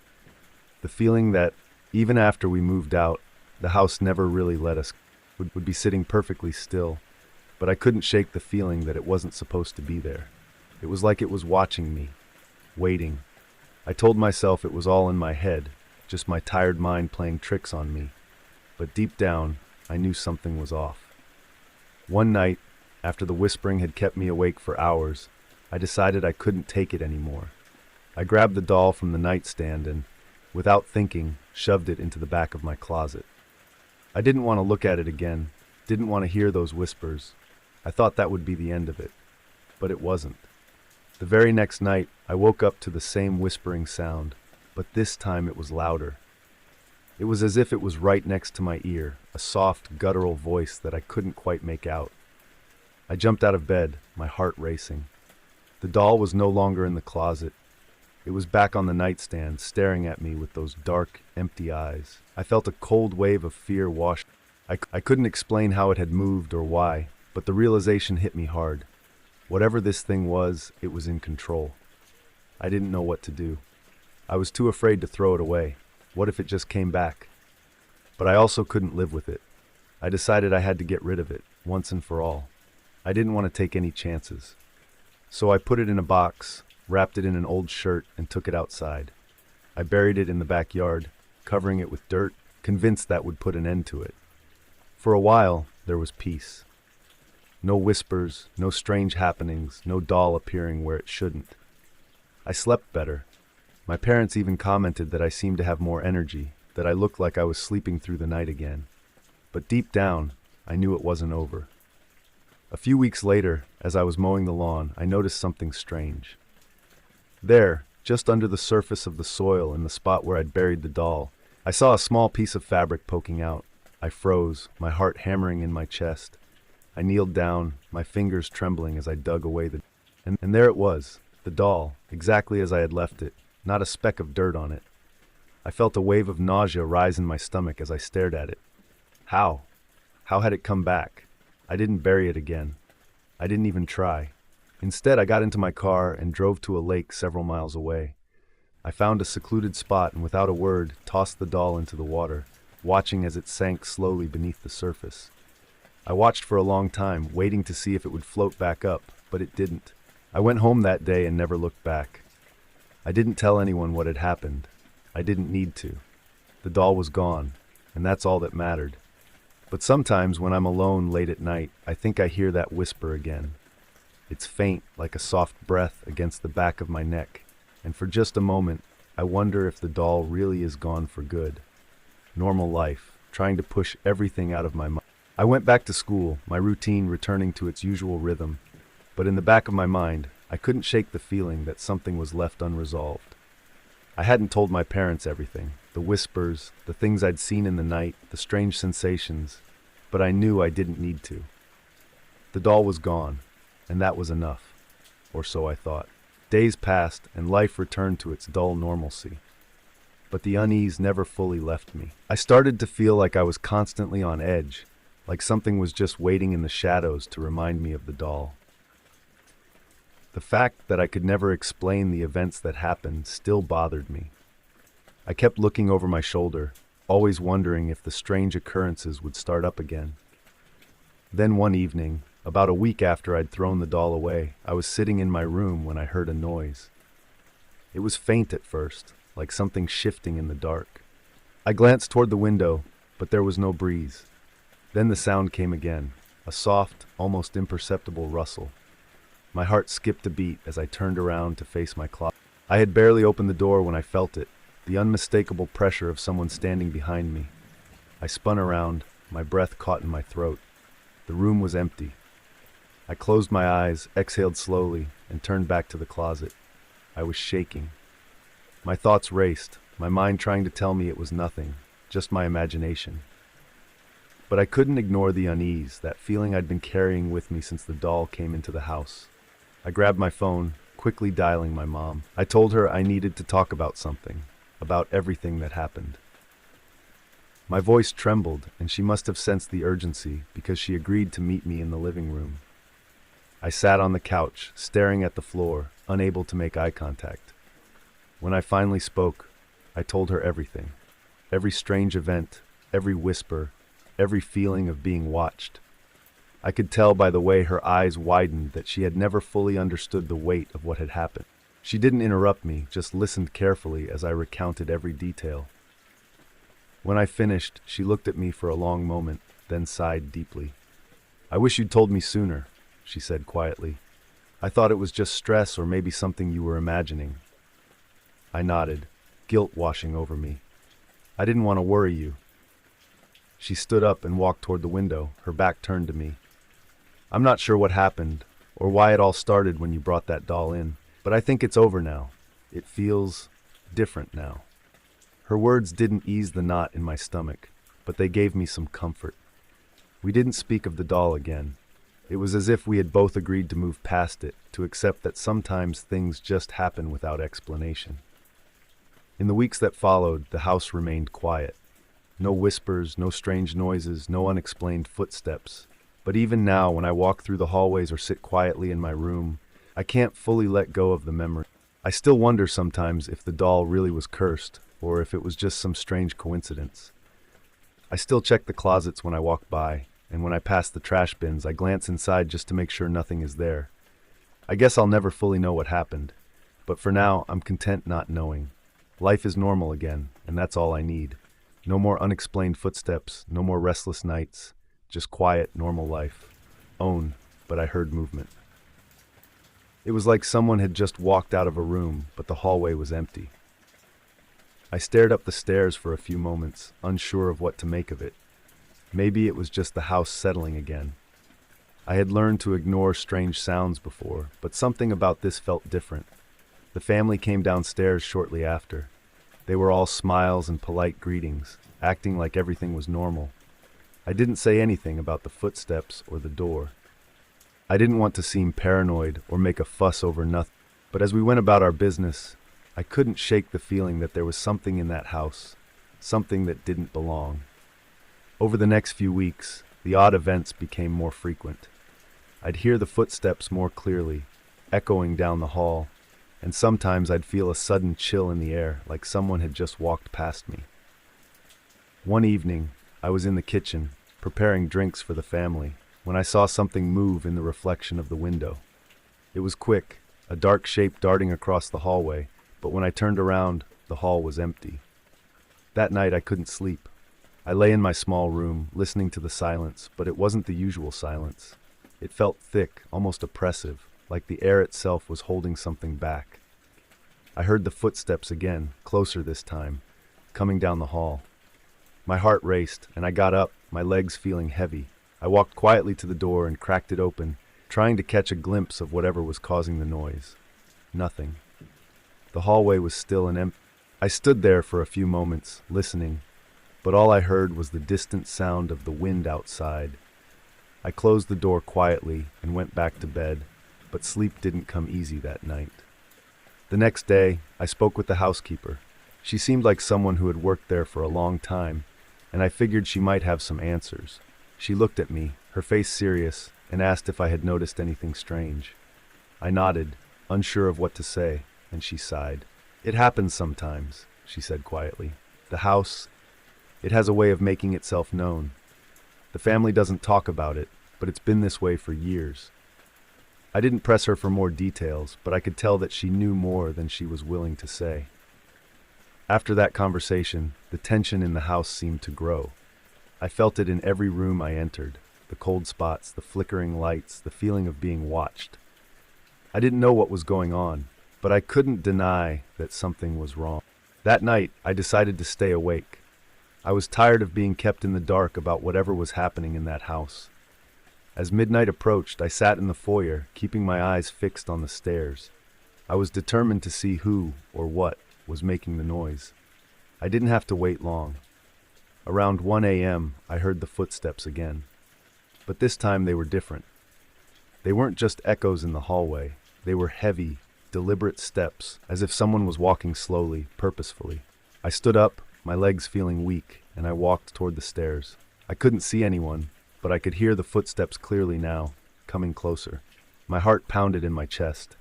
The feeling that, even after we moved out, the house never really let us would be sitting perfectly still, but I couldn't shake the feeling that it wasn't supposed to be there. It was like it was watching me, waiting. I told myself it was all in my head, just my tired mind playing tricks on me. But deep down, I knew something was off. One night, after the whispering had kept me awake for hours, I decided I couldn't take it anymore. I grabbed the doll from the nightstand and, without thinking, shoved it into the back of my closet. I didn't want to look at it again, didn't want to hear those whispers. I thought that would be the end of it, but it wasn't. The very next night, I woke up to the same whispering sound, but this time it was louder. It was as if it was right next to my ear, a soft, guttural voice that I couldn't quite make out. I jumped out of bed, my heart racing. The doll was no longer in the closet. It was back on the nightstand, staring at me with those dark, empty eyes. I felt a cold wave of fear wash. I couldn't explain how it had moved or why, but the realization hit me hard. Whatever this thing was, it was in control. I didn't know what to do. I was too afraid to throw it away. What if it just came back? But I also couldn't live with it. I decided I had to get rid of it, once and for all. I didn't want to take any chances. So I put it in a box, wrapped it in an old shirt, and took it outside. I buried it in the backyard, covering it with dirt, convinced that would put an end to it. For a while, there was peace. No whispers, no strange happenings, no doll appearing where it shouldn't. I slept better. My parents even commented that I seemed to have more energy, that I looked like I was sleeping through the night again. But deep down, I knew it wasn't over. A few weeks later, as I was mowing the lawn, I noticed something strange. There, just under the surface of the soil in the spot where I'd buried the doll, I saw a small piece of fabric poking out. I froze, my heart hammering in my chest. I kneeled down, my fingers trembling as I dug away and there it was, the doll, exactly as I had left it, not a speck of dirt on it. I felt a wave of nausea rise in my stomach as I stared at it. How? How had it come back? I didn't bury it again. I didn't even try. Instead, I got into my car and drove to a lake several miles away. I found a secluded spot and without a word, tossed the doll into the water, watching as it sank slowly beneath the surface. I watched for a long time, waiting to see if it would float back up, but it didn't. I went home that day and never looked back. I didn't tell anyone what had happened. I didn't need to. The doll was gone, and that's all that mattered. But sometimes when I'm alone late at night, I think I hear that whisper again. It's faint, like a soft breath against the back of my neck, and for just a moment, I wonder if the doll really is gone for good. Normal life, trying to push everything out of my mind. I went back to school, my routine returning to its usual rhythm, but in the back of my mind, I couldn't shake the feeling that something was left unresolved. I hadn't told my parents everything, the whispers, the things I'd seen in the night, the strange sensations, but I knew I didn't need to. The doll was gone, and that was enough, or so I thought. Days passed, and life returned to its dull normalcy. But the unease never fully left me. I started to feel like I was constantly on edge, like something was just waiting in the shadows to remind me of the doll. The fact that I could never explain the events that happened still bothered me. I kept looking over my shoulder, always wondering if the strange occurrences would start up again. Then one evening, about a week after I'd thrown the doll away, I was sitting in my room when I heard a noise. It was faint at first, like something shifting in the dark. I glanced toward the window, but there was no breeze. Then the sound came again, a soft, almost imperceptible rustle. My heart skipped a beat as I turned around to face my closet. I had barely opened the door when I felt it, the unmistakable pressure of someone standing behind me. I spun around, my breath caught in my throat. The room was empty. I closed my eyes, exhaled slowly, and turned back to the closet. I was shaking. My thoughts raced, my mind trying to tell me it was nothing, just my imagination. But I couldn't ignore the unease, that feeling I'd been carrying with me since the doll came into the house. I grabbed my phone, quickly dialing my mom. I told her I needed to talk about something, about everything that happened. My voice trembled, and she must have sensed the urgency because she agreed to meet me in the living room. I sat on the couch, staring at the floor, unable to make eye contact. When I finally spoke, I told her everything. Every strange event, every whisper, every feeling of being watched. I could tell by the way her eyes widened that she had never fully understood the weight of what had happened. She didn't interrupt me, just listened carefully as I recounted every detail. When I finished, she looked at me for a long moment, then sighed deeply. "I wish you'd told me sooner," she said quietly. "I thought it was just stress or maybe something you were imagining." I nodded, guilt washing over me. "I didn't want to worry you." She stood up and walked toward the window, her back turned to me. "I'm not sure what happened, or why it all started when you brought that doll in, but I think it's over now. It feels different now." Her words didn't ease the knot in my stomach, but they gave me some comfort. We didn't speak of the doll again. It was as if we had both agreed to move past it, to accept that sometimes things just happen without explanation. In the weeks that followed, the house remained quiet. No whispers, no strange noises, no unexplained footsteps. But even now, when I walk through the hallways or sit quietly in my room, I can't fully let go of the memory. I still wonder sometimes if the doll really was cursed, or if it was just some strange coincidence. I still check the closets when I walk by, and when I pass the trash bins, I glance inside just to make sure nothing is there. I guess I'll never fully know what happened, but for now, I'm content not knowing. Life is normal again, and that's all I need. No more unexplained footsteps, no more restless nights, just quiet, normal life. But I heard movement. It was like someone had just walked out of a room, but the hallway was empty. I stared up the stairs for a few moments, unsure of what to make of it. Maybe it was just the house settling again. I had learned to ignore strange sounds before, but something about this felt different. The family came downstairs shortly after. They were all smiles and polite greetings, acting like everything was normal. I didn't say anything about the footsteps or the door. I didn't want to seem paranoid or make a fuss over nothing, but as we went about our business, I couldn't shake the feeling that there was something in that house, something that didn't belong. Over the next few weeks, the odd events became more frequent. I'd hear the footsteps more clearly, echoing down the hall, and sometimes I'd feel a sudden chill in the air, like someone had just walked past me. One evening, I was in the kitchen, preparing drinks for the family, when I saw something move in the reflection of the window. It was quick, a dark shape darting across the hallway, but when I turned around, the hall was empty. That night I couldn't sleep. I lay in my small room, listening to the silence, but it wasn't the usual silence. It felt thick, almost oppressive, like the air itself was holding something back. I heard the footsteps again, closer this time, coming down the hall. My heart raced, and I got up, my legs feeling heavy. I walked quietly to the door and cracked it open, trying to catch a glimpse of whatever was causing the noise. Nothing. The hallway was still and empty. I stood there for a few moments, listening, but all I heard was the distant sound of the wind outside. I closed the door quietly and went back to bed, but sleep didn't come easy that night. The next day, I spoke with the housekeeper. She seemed like someone who had worked there for a long time, and I figured she might have some answers. She looked at me, her face serious, and asked if I had noticed anything strange. I nodded, unsure of what to say, and she sighed. "It happens sometimes," she said quietly. "The house, it has a way of making itself known. The family doesn't talk about it, but it's been this way for years." I didn't press her for more details, but I could tell that she knew more than she was willing to say. After that conversation, the tension in the house seemed to grow. I felt it in every room I entered, the cold spots, the flickering lights, the feeling of being watched. I didn't know what was going on, but I couldn't deny that something was wrong. That night, I decided to stay awake. I was tired of being kept in the dark about whatever was happening in that house. As midnight approached, I sat in the foyer, keeping my eyes fixed on the stairs. I was determined to see who, or what, was making the noise. I didn't have to wait long. Around 1 a.m., I heard the footsteps again. But this time they were different. They weren't just echoes in the hallway. They were heavy, deliberate steps, as if someone was walking slowly, purposefully. I stood up, my legs feeling weak, and I walked toward the stairs. I couldn't see anyone, but I could hear the footsteps clearly now, coming closer. My heart pounded in my chest.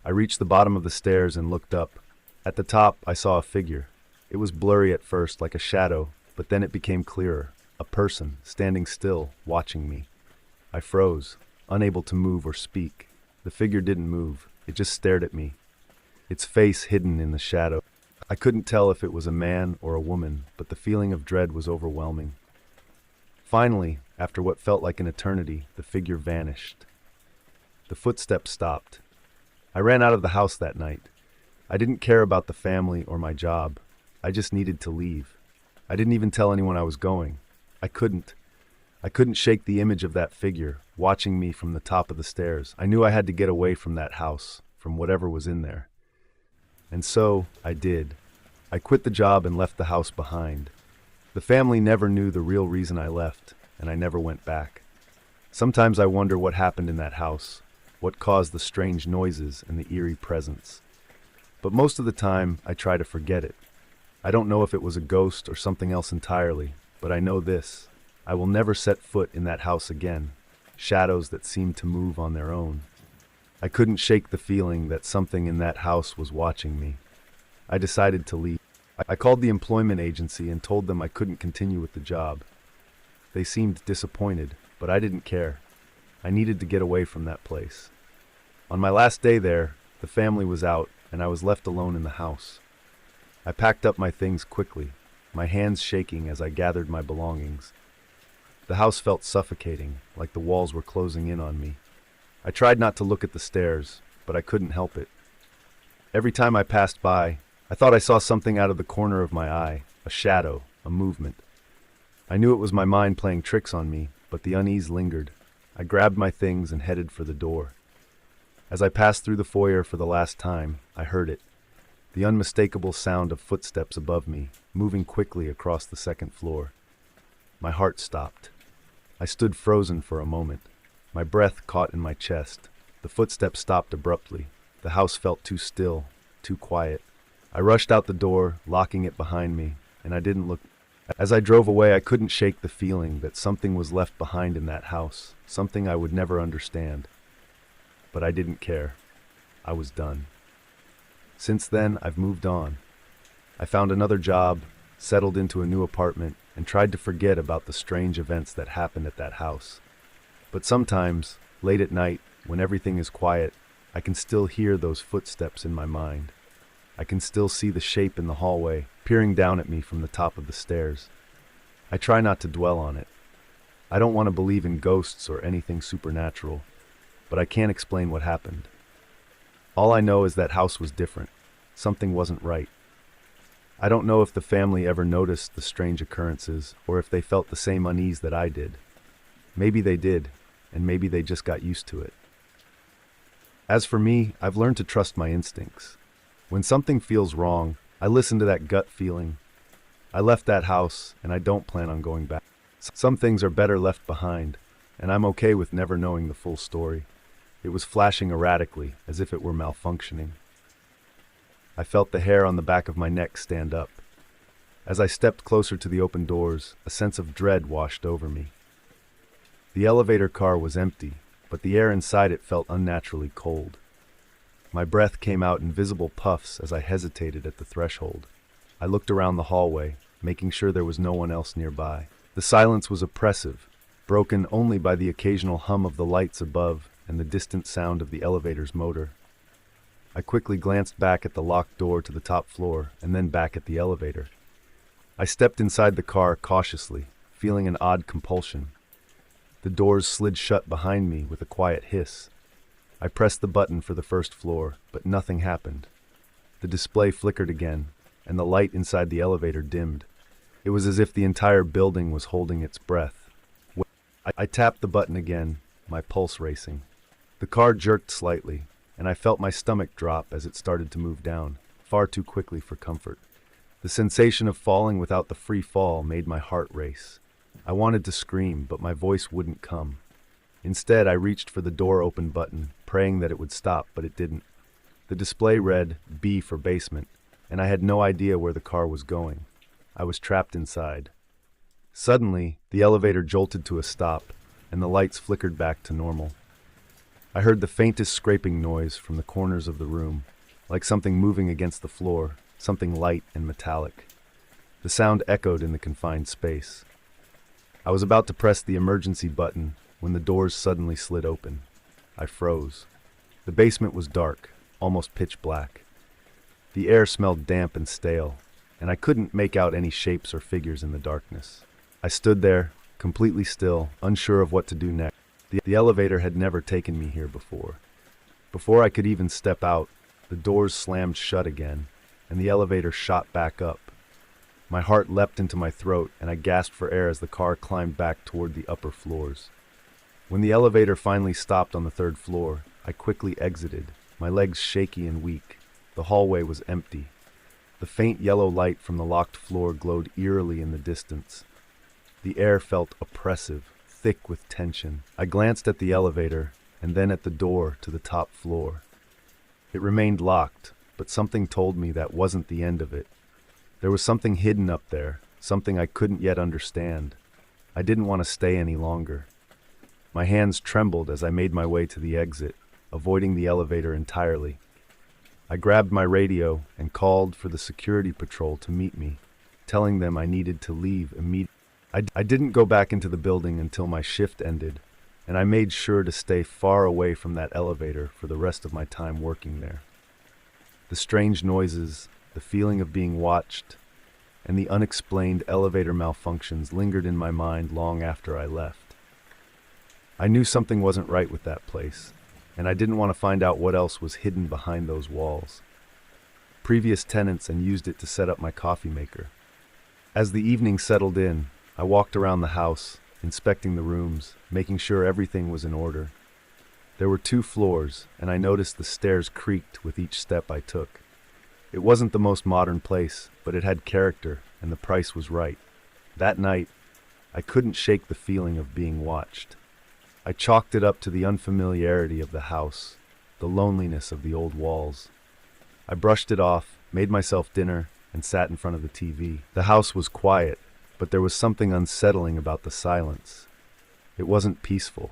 I reached the bottom of the stairs and looked up. At the top, I saw a figure. It was blurry at first, like a shadow, but then it became clearer. A person, standing still, watching me. I froze, unable to move or speak. The figure didn't move. It just stared at me, its face hidden in the shadow. I couldn't tell if it was a man or a woman, but the feeling of dread was overwhelming. Finally, after what felt like an eternity, the figure vanished. The footsteps stopped. I ran out of the house that night. I didn't care about the family or my job. I just needed to leave. I didn't even tell anyone I was going. I couldn't shake the image of that figure, watching me from the top of the stairs. I knew I had to get away from that house, from whatever was in there. And so, I did. I quit the job and left the house behind. The family never knew the real reason I left, and I never went back. Sometimes I wonder what happened in that house, what caused the strange noises and the eerie presence. But most of the time, I try to forget it. I don't know if it was a ghost or something else entirely, but I know this. I will never set foot in that house again. Shadows that seem to move on their own. I couldn't shake the feeling that something in that house was watching me. I decided to leave. I called the employment agency and told them I couldn't continue with the job. They seemed disappointed, but I didn't care. I needed to get away from that place. On my last day there, the family was out and I was left alone in the house. I packed up my things quickly, my hands shaking as I gathered my belongings. The house felt suffocating, like the walls were closing in on me. I tried not to look at the stairs, but I couldn't help it. Every time I passed by, I thought I saw something out of the corner of my eye, a shadow, a movement. I knew it was my mind playing tricks on me, but the unease lingered. I grabbed my things and headed for the door. As I passed through the foyer for the last time, I heard it. The unmistakable sound of footsteps above me, moving quickly across the second floor. My heart stopped. I stood frozen for a moment. My breath caught in my chest. The footsteps stopped abruptly. The house felt too still, too quiet. I rushed out the door, locking it behind me, and I didn't look. As I drove away, I couldn't shake the feeling that something was left behind in that house, something I would never understand. But I didn't care. I was done. Since then, I've moved on. I found another job, settled into a new apartment, and tried to forget about the strange events that happened at that house. But sometimes, late at night, when everything is quiet, I can still hear those footsteps in my mind. I can still see the shape in the hallway, peering down at me from the top of the stairs. I try not to dwell on it. I don't want to believe in ghosts or anything supernatural, but I can't explain what happened. All I know is that house was different. Something wasn't right. I don't know if the family ever noticed the strange occurrences or if they felt the same unease that I did. Maybe they did, and maybe they just got used to it. As for me, I've learned to trust my instincts. When something feels wrong, I listen to that gut feeling. I left that house, and I don't plan on going back. Some things are better left behind, and I'm okay with never knowing the full story. It was flashing erratically, as if it were malfunctioning. I felt the hair on the back of my neck stand up. As I stepped closer to the open doors, a sense of dread washed over me. The elevator car was empty, but the air inside it felt unnaturally cold. My breath came out in visible puffs as I hesitated at the threshold. I looked around the hallway, making sure there was no one else nearby. The silence was oppressive, broken only by the occasional hum of the lights above and the distant sound of the elevator's motor. I quickly glanced back at the locked door to the top floor and then back at the elevator. I stepped inside the car cautiously, feeling an odd compulsion. The doors slid shut behind me with a quiet hiss. I pressed the button for the first floor, but nothing happened. The display flickered again, and the light inside the elevator dimmed. It was as if the entire building was holding its breath. I tapped the button again, my pulse racing. The car jerked slightly, and I felt my stomach drop as it started to move down, far too quickly for comfort. The sensation of falling without the free fall made my heart race. I wanted to scream, but my voice wouldn't come. Instead, I reached for the door open button, praying that it would stop, but it didn't. The display read B for basement, and I had no idea where the car was going. I was trapped inside. Suddenly, the elevator jolted to a stop, and the lights flickered back to normal. I heard the faintest scraping noise from the corners of the room, like something moving against the floor, something light and metallic. The sound echoed in the confined space. I was about to press the emergency button when the doors suddenly slid open. I froze. The basement was dark, almost pitch black. The air smelled damp and stale, and I couldn't make out any shapes or figures in the darkness. I stood there, completely still, unsure of what to do next. The elevator had never taken me here before. Before I could even step out, the doors slammed shut again, and the elevator shot back up. My heart leapt into my throat, and I gasped for air as the car climbed back toward the upper floors. When the elevator finally stopped on the third floor, I quickly exited, my legs shaky and weak. The hallway was empty. The faint yellow light from the locked floor glowed eerily in the distance. The air felt oppressive, thick with tension. I glanced at the elevator, and then at the door to the top floor. It remained locked, but something told me that wasn't the end of it. There was something hidden up there, something I couldn't yet understand. I didn't want to stay any longer. My hands trembled as I made my way to the exit, avoiding the elevator entirely. I grabbed my radio and called for the security patrol to meet me, telling them I needed to leave immediately. I didn't go back into the building until my shift ended, and I made sure to stay far away from that elevator for the rest of my time working there. The strange noises, the feeling of being watched, and the unexplained elevator malfunctions lingered in my mind long after I left. I knew something wasn't right with that place, and I didn't want to find out what else was hidden behind those walls. Previous tenants and used it to set up my coffee maker. As the evening settled in, I walked around the house, inspecting the rooms, making sure everything was in order. There were 2 floors, and I noticed the stairs creaked with each step I took. It wasn't the most modern place, but it had character, and the price was right. That night, I couldn't shake the feeling of being watched. I chalked it up to the unfamiliarity of the house, the loneliness of the old walls. I brushed it off, made myself dinner, and sat in front of the TV. The house was quiet, but there was something unsettling about the silence. It wasn't peaceful.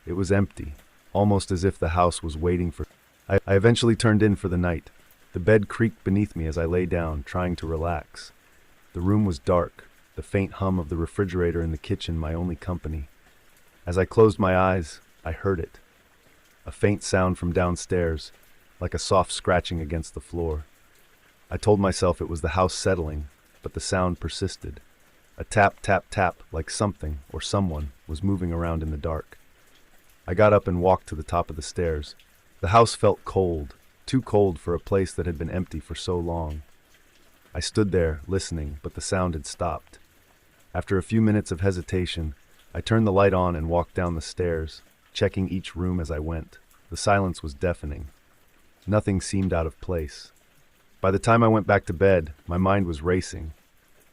It was empty, almost as if the house was waiting for... I eventually turned in for the night. The bed creaked beneath me as I lay down, trying to relax. The room was dark, the faint hum of the refrigerator in the kitchen my only company. As I closed my eyes, I heard it. A faint sound from downstairs, like a soft scratching against the floor. I told myself it was the house settling, but the sound persisted. A tap, tap, tap, like something or someone was moving around in the dark. I got up and walked to the top of the stairs. The house felt cold, too cold for a place that had been empty for so long. I stood there, listening, but the sound had stopped. After a few minutes of hesitation, I turned the light on and walked down the stairs, checking each room as I went. The silence was deafening. Nothing seemed out of place. By the time I went back to bed, my mind was racing.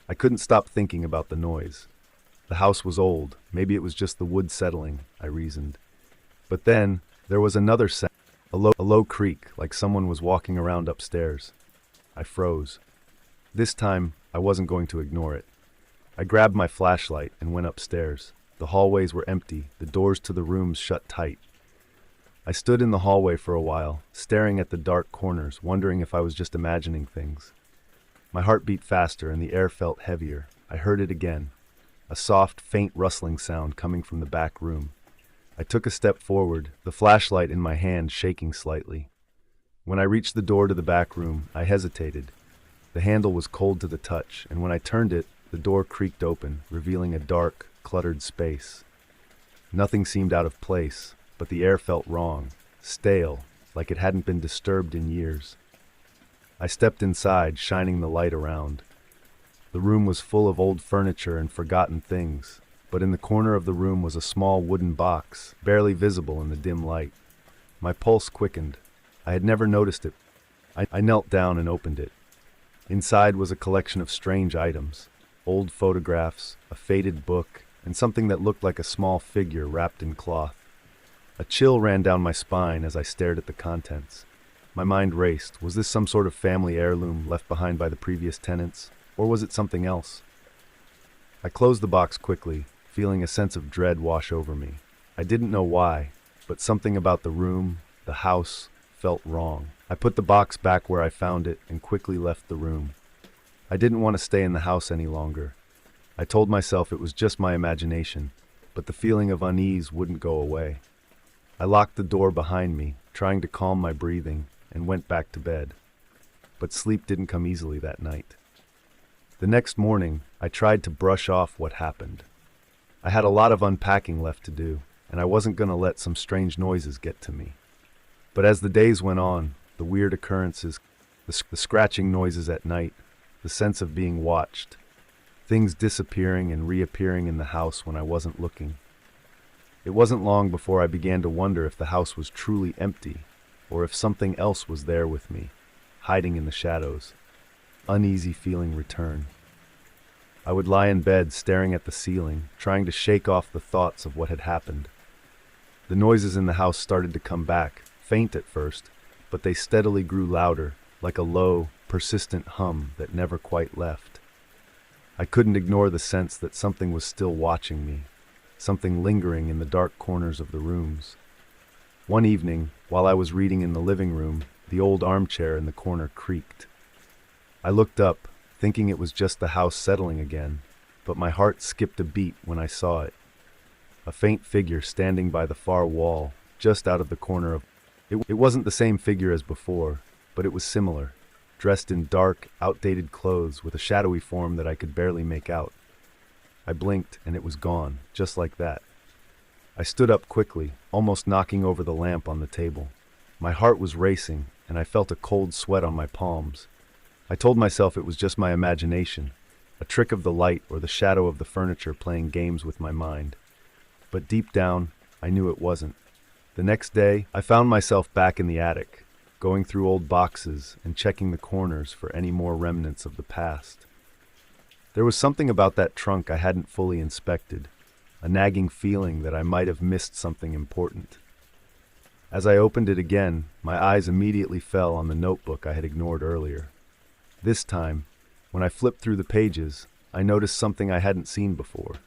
I couldn't stop thinking about the noise. The house was old. Maybe it was just the wood settling, I reasoned. But then, there was another sound, a low creak, like someone was walking around upstairs. I froze. This time, I wasn't going to ignore it. I grabbed my flashlight and went upstairs. The hallways were empty, the doors to the rooms shut tight. I stood in the hallway for a while, staring at the dark corners, wondering if I was just imagining things. My heart beat faster and the air felt heavier. I heard it again, a soft, faint rustling sound coming from the back room. I took a step forward, the flashlight in my hand shaking slightly. When I reached the door to the back room, I hesitated. The handle was cold to the touch, and when I turned it, the door creaked open, revealing a dark, cluttered space. Nothing seemed out of place, but the air felt wrong, stale, like it hadn't been disturbed in years. I stepped inside, shining the light around. The room was full of old furniture and forgotten things, but in the corner of the room was a small wooden box, barely visible in the dim light. My pulse quickened. I had never noticed it. I knelt down and opened it. Inside was a collection of strange items, old photographs, a faded book, and something that looked like a small figure wrapped in cloth. A chill ran down my spine as I stared at the contents. My mind raced. Was this some sort of family heirloom left behind by the previous tenants, or was it something else? I closed the box quickly, feeling a sense of dread wash over me. I didn't know why, but something about the room, the house, felt wrong. I put the box back where I found it and quickly left the room. I didn't want to stay in the house any longer. I told myself it was just my imagination, but the feeling of unease wouldn't go away. I locked the door behind me, trying to calm my breathing, and went back to bed. But sleep didn't come easily that night. The next morning, I tried to brush off what happened. I had a lot of unpacking left to do, and I wasn't going to let some strange noises get to me. But as the days went on, the weird occurrences, the scratching noises at night, the sense of being watched, things disappearing and reappearing in the house when I wasn't looking. It wasn't long before I began to wonder if the house was truly empty, or if something else was there with me, hiding in the shadows. Uneasy feeling returned. I would lie in bed staring at the ceiling, trying to shake off the thoughts of what had happened. The noises in the house started to come back, faint at first, but they steadily grew louder, like a low, persistent hum that never quite left. I couldn't ignore the sense that something was still watching me, something lingering in the dark corners of the rooms. One evening, While I was reading in the living room, the old armchair in the corner creaked. I looked up, thinking it was just the house settling again, but my heart skipped a beat when I saw it. A faint figure standing by the far wall, just out of the corner of... It wasn't the same figure as before, but it was similar, dressed in dark, outdated clothes with a shadowy form that I could barely make out. I blinked and it was gone, just like that. I stood up quickly, almost knocking over the lamp on the table. My heart was racing, and I felt a cold sweat on my palms. I told myself it was just my imagination, a trick of the light or the shadow of the furniture playing games with my mind. But deep down, I knew it wasn't. The next day, I found myself back in the attic, going through old boxes and checking the corners for any more remnants of the past. There was something about that trunk I hadn't fully inspected, a nagging feeling that I might have missed something important. As I opened it again, my eyes immediately fell on the notebook I had ignored earlier. This time, when I flipped through the pages, I noticed something I hadn't seen before.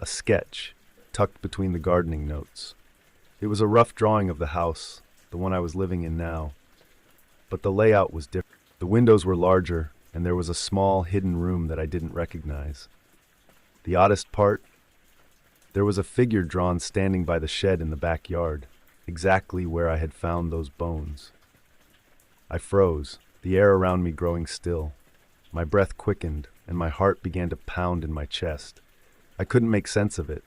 A sketch, tucked between the gardening notes. It was a rough drawing of the house, the one I was living in now. But the layout was different. The windows were larger, and there was a small, hidden room that I didn't recognize. The oddest part? There was a figure drawn standing by the shed in the backyard, exactly where I had found those bones. I froze, the air around me growing still. My breath quickened, and my heart began to pound in my chest. I couldn't make sense of it.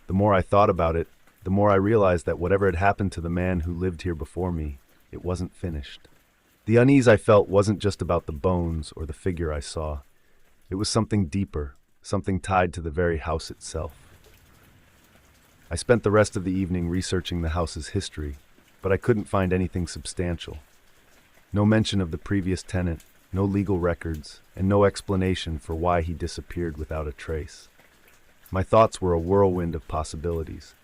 The more I thought about it, the more I realized that whatever had happened to the man who lived here before me, it wasn't finished. The unease I felt wasn't just about the bones or the figure I saw. It was something deeper, something tied to the very house itself. I spent the rest of the evening researching the house's history, but I couldn't find anything substantial. No mention of the previous tenant, no legal records, and no explanation for why he disappeared without a trace. My thoughts were a whirlwind of possibilities.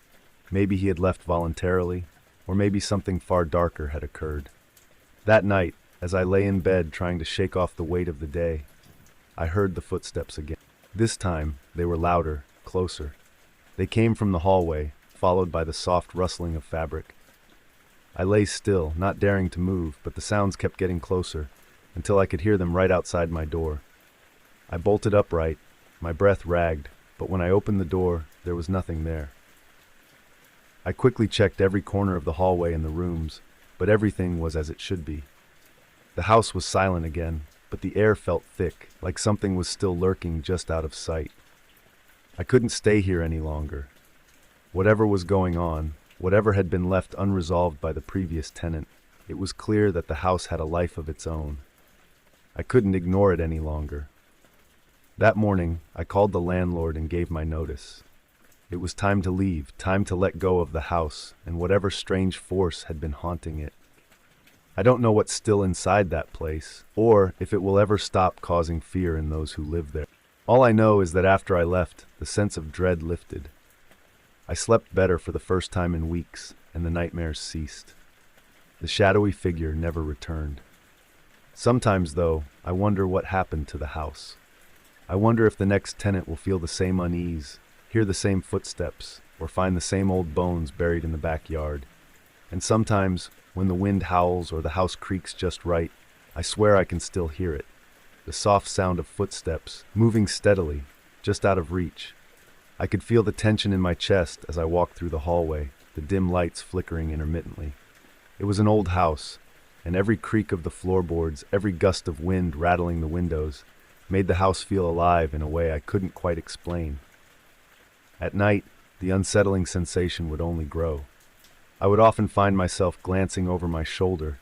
Maybe he had left voluntarily, or maybe something far darker had occurred. That night, as I lay in bed trying to shake off the weight of the day, I heard the footsteps again. This time, they were louder, closer. They came from the hallway, followed by the soft rustling of fabric. I lay still, not daring to move, but the sounds kept getting closer, until I could hear them right outside my door. I bolted upright, my breath ragged, but when I opened the door, there was nothing there. I quickly checked every corner of the hallway and the rooms, but everything was as it should be. The house was silent again, but the air felt thick, like something was still lurking just out of sight. I couldn't stay here any longer. Whatever was going on, whatever had been left unresolved by the previous tenant, it was clear that the house had a life of its own. I couldn't ignore it any longer. That morning, I called the landlord and gave my notice. It was time to leave, time to let go of the house and whatever strange force had been haunting it. I don't know what's still inside that place, or if it will ever stop causing fear in those who live there. All I know is that after I left, the sense of dread lifted. I slept better for the first time in weeks, and the nightmares ceased. The shadowy figure never returned. Sometimes, though, I wonder what happened to the house. I wonder if the next tenant will feel the same unease, hear the same footsteps, or find the same old bones buried in the backyard. And sometimes, when the wind howls or the house creaks just right, I swear I can still hear it. The soft sound of footsteps, moving steadily, just out of reach. I could feel the tension in my chest as I walked through the hallway, the dim lights flickering intermittently. It was an old house, and every creak of the floorboards, every gust of wind rattling the windows, made the house feel alive in a way I couldn't quite explain. At night, the unsettling sensation would only grow. I would often find myself glancing over my shoulder,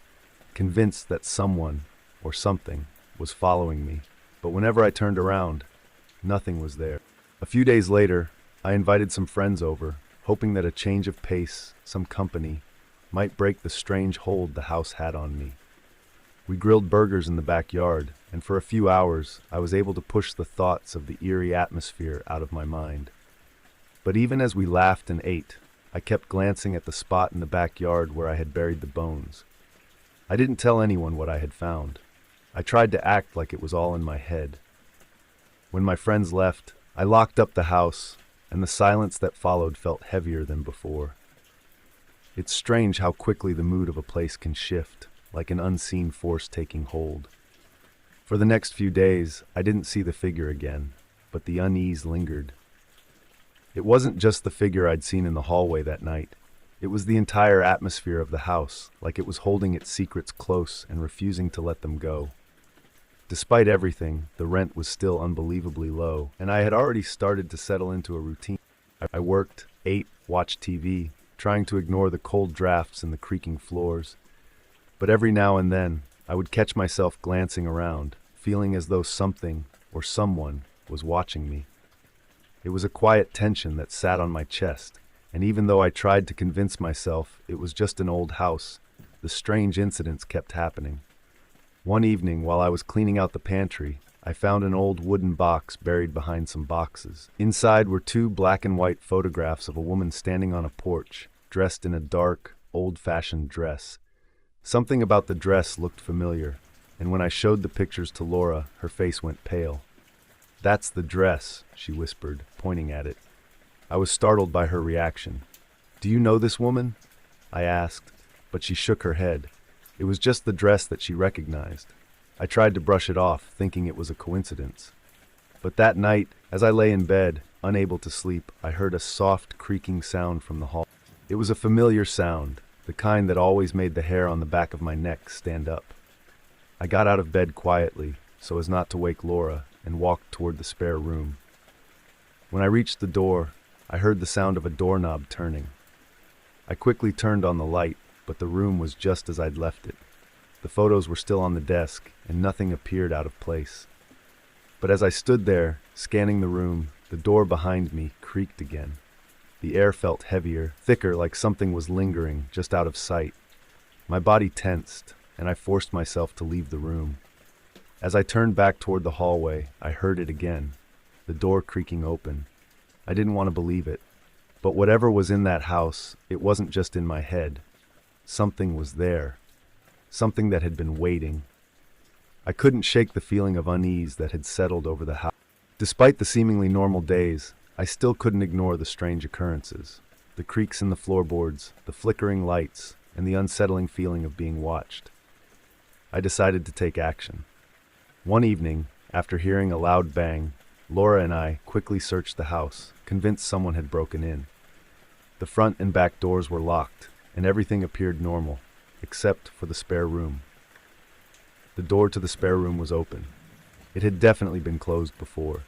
convinced that someone, or something, was following me, but whenever I turned around, nothing was there. A few days later, I invited some friends over, hoping that a change of pace, some company, might break the strange hold the house had on me. We grilled burgers in the backyard, and for a few hours, I was able to push the thoughts of the eerie atmosphere out of my mind. But even as we laughed and ate, I kept glancing at the spot in the backyard where I had buried the bones. I didn't tell anyone what I had found. I tried to act like it was all in my head. When my friends left, I locked up the house, and the silence that followed felt heavier than before. It's strange how quickly the mood of a place can shift, like an unseen force taking hold. For the next few days, I didn't see the figure again, but the unease lingered. It wasn't just the figure I'd seen in the hallway that night. It was the entire atmosphere of the house, like it was holding its secrets close and refusing to let them go. Despite everything, the rent was still unbelievably low, and I had already started to settle into a routine. I worked, ate, watched TV, trying to ignore the cold drafts and the creaking floors. But every now and then, I would catch myself glancing around, feeling as though something or someone was watching me. It was a quiet tension that sat on my chest, and even though I tried to convince myself it was just an old house, the strange incidents kept happening. One evening, while I was cleaning out the pantry, I found an old wooden box buried behind some boxes. Inside were two black and white photographs of a woman standing on a porch, dressed in a dark, old-fashioned dress. Something about the dress looked familiar, and when I showed the pictures to Laura, her face went pale. "That's the dress," she whispered, pointing at it. I was startled by her reaction. "Do you know this woman?" I asked, but she shook her head. It was just the dress that she recognized. I tried to brush it off, thinking it was a coincidence. But that night, as I lay in bed, unable to sleep, I heard a soft, creaking sound from the hall. It was a familiar sound, the kind that always made the hair on the back of my neck stand up. I got out of bed quietly, so as not to wake Laura, and walked toward the spare room. When I reached the door, I heard the sound of a doorknob turning. I quickly turned on the light, but the room was just as I'd left it. The photos were still on the desk, and nothing appeared out of place. But as I stood there, scanning the room, the door behind me creaked again. The air felt heavier, thicker, like something was lingering just out of sight. My body tensed, and I forced myself to leave the room. As I turned back toward the hallway, I heard it again, the door creaking open. I didn't want to believe it. But whatever was in that house, it wasn't just in my head. Something was there. Something that had been waiting. I couldn't shake the feeling of unease that had settled over the house. Despite the seemingly normal days, I still couldn't ignore the strange occurrences. The creaks in the floorboards, the flickering lights, and the unsettling feeling of being watched. I decided to take action. One evening, after hearing a loud bang, Laura and I quickly searched the house, convinced someone had broken in. The front and back doors were locked, and everything appeared normal, except for the spare room. The door to the spare room was open. It had definitely been closed before.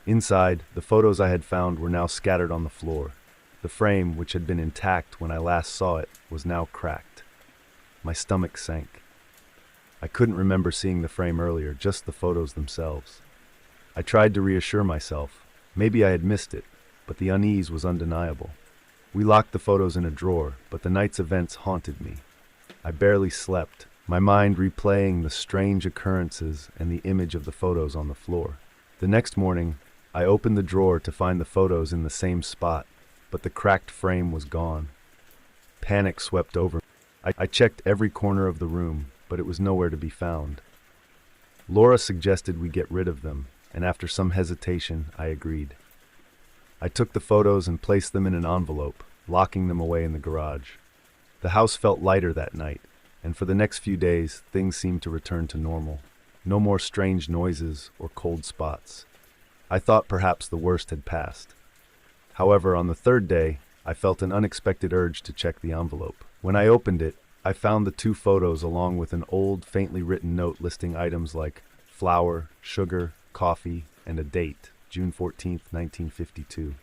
Inside, the photos I had found were now scattered on the floor. The frame, which had been intact when I last saw it, was now cracked. My stomach sank. I couldn't remember seeing the frame earlier, just the photos themselves. I tried to reassure myself. Maybe I had missed it, but the unease was undeniable. We locked the photos in a drawer, but the night's events haunted me. I barely slept, my mind replaying the strange occurrences and the image of the photos on the floor. The next morning, I opened the drawer to find the photos in the same spot, but the cracked frame was gone. Panic swept over me. I checked every corner of the room, but it was nowhere to be found. Laura suggested we get rid of them, and after some hesitation, I agreed. I took the photos and placed them in an envelope, locking them away in the garage. The house felt lighter that night, and for the next few days, things seemed to return to normal. No more strange noises or cold spots. I thought perhaps the worst had passed. However, on the third day, I felt an unexpected urge to check the envelope. When I opened it, I found the two photos along with an old, faintly written note listing items like flour, sugar, coffee, and a date, June 14th, 1952.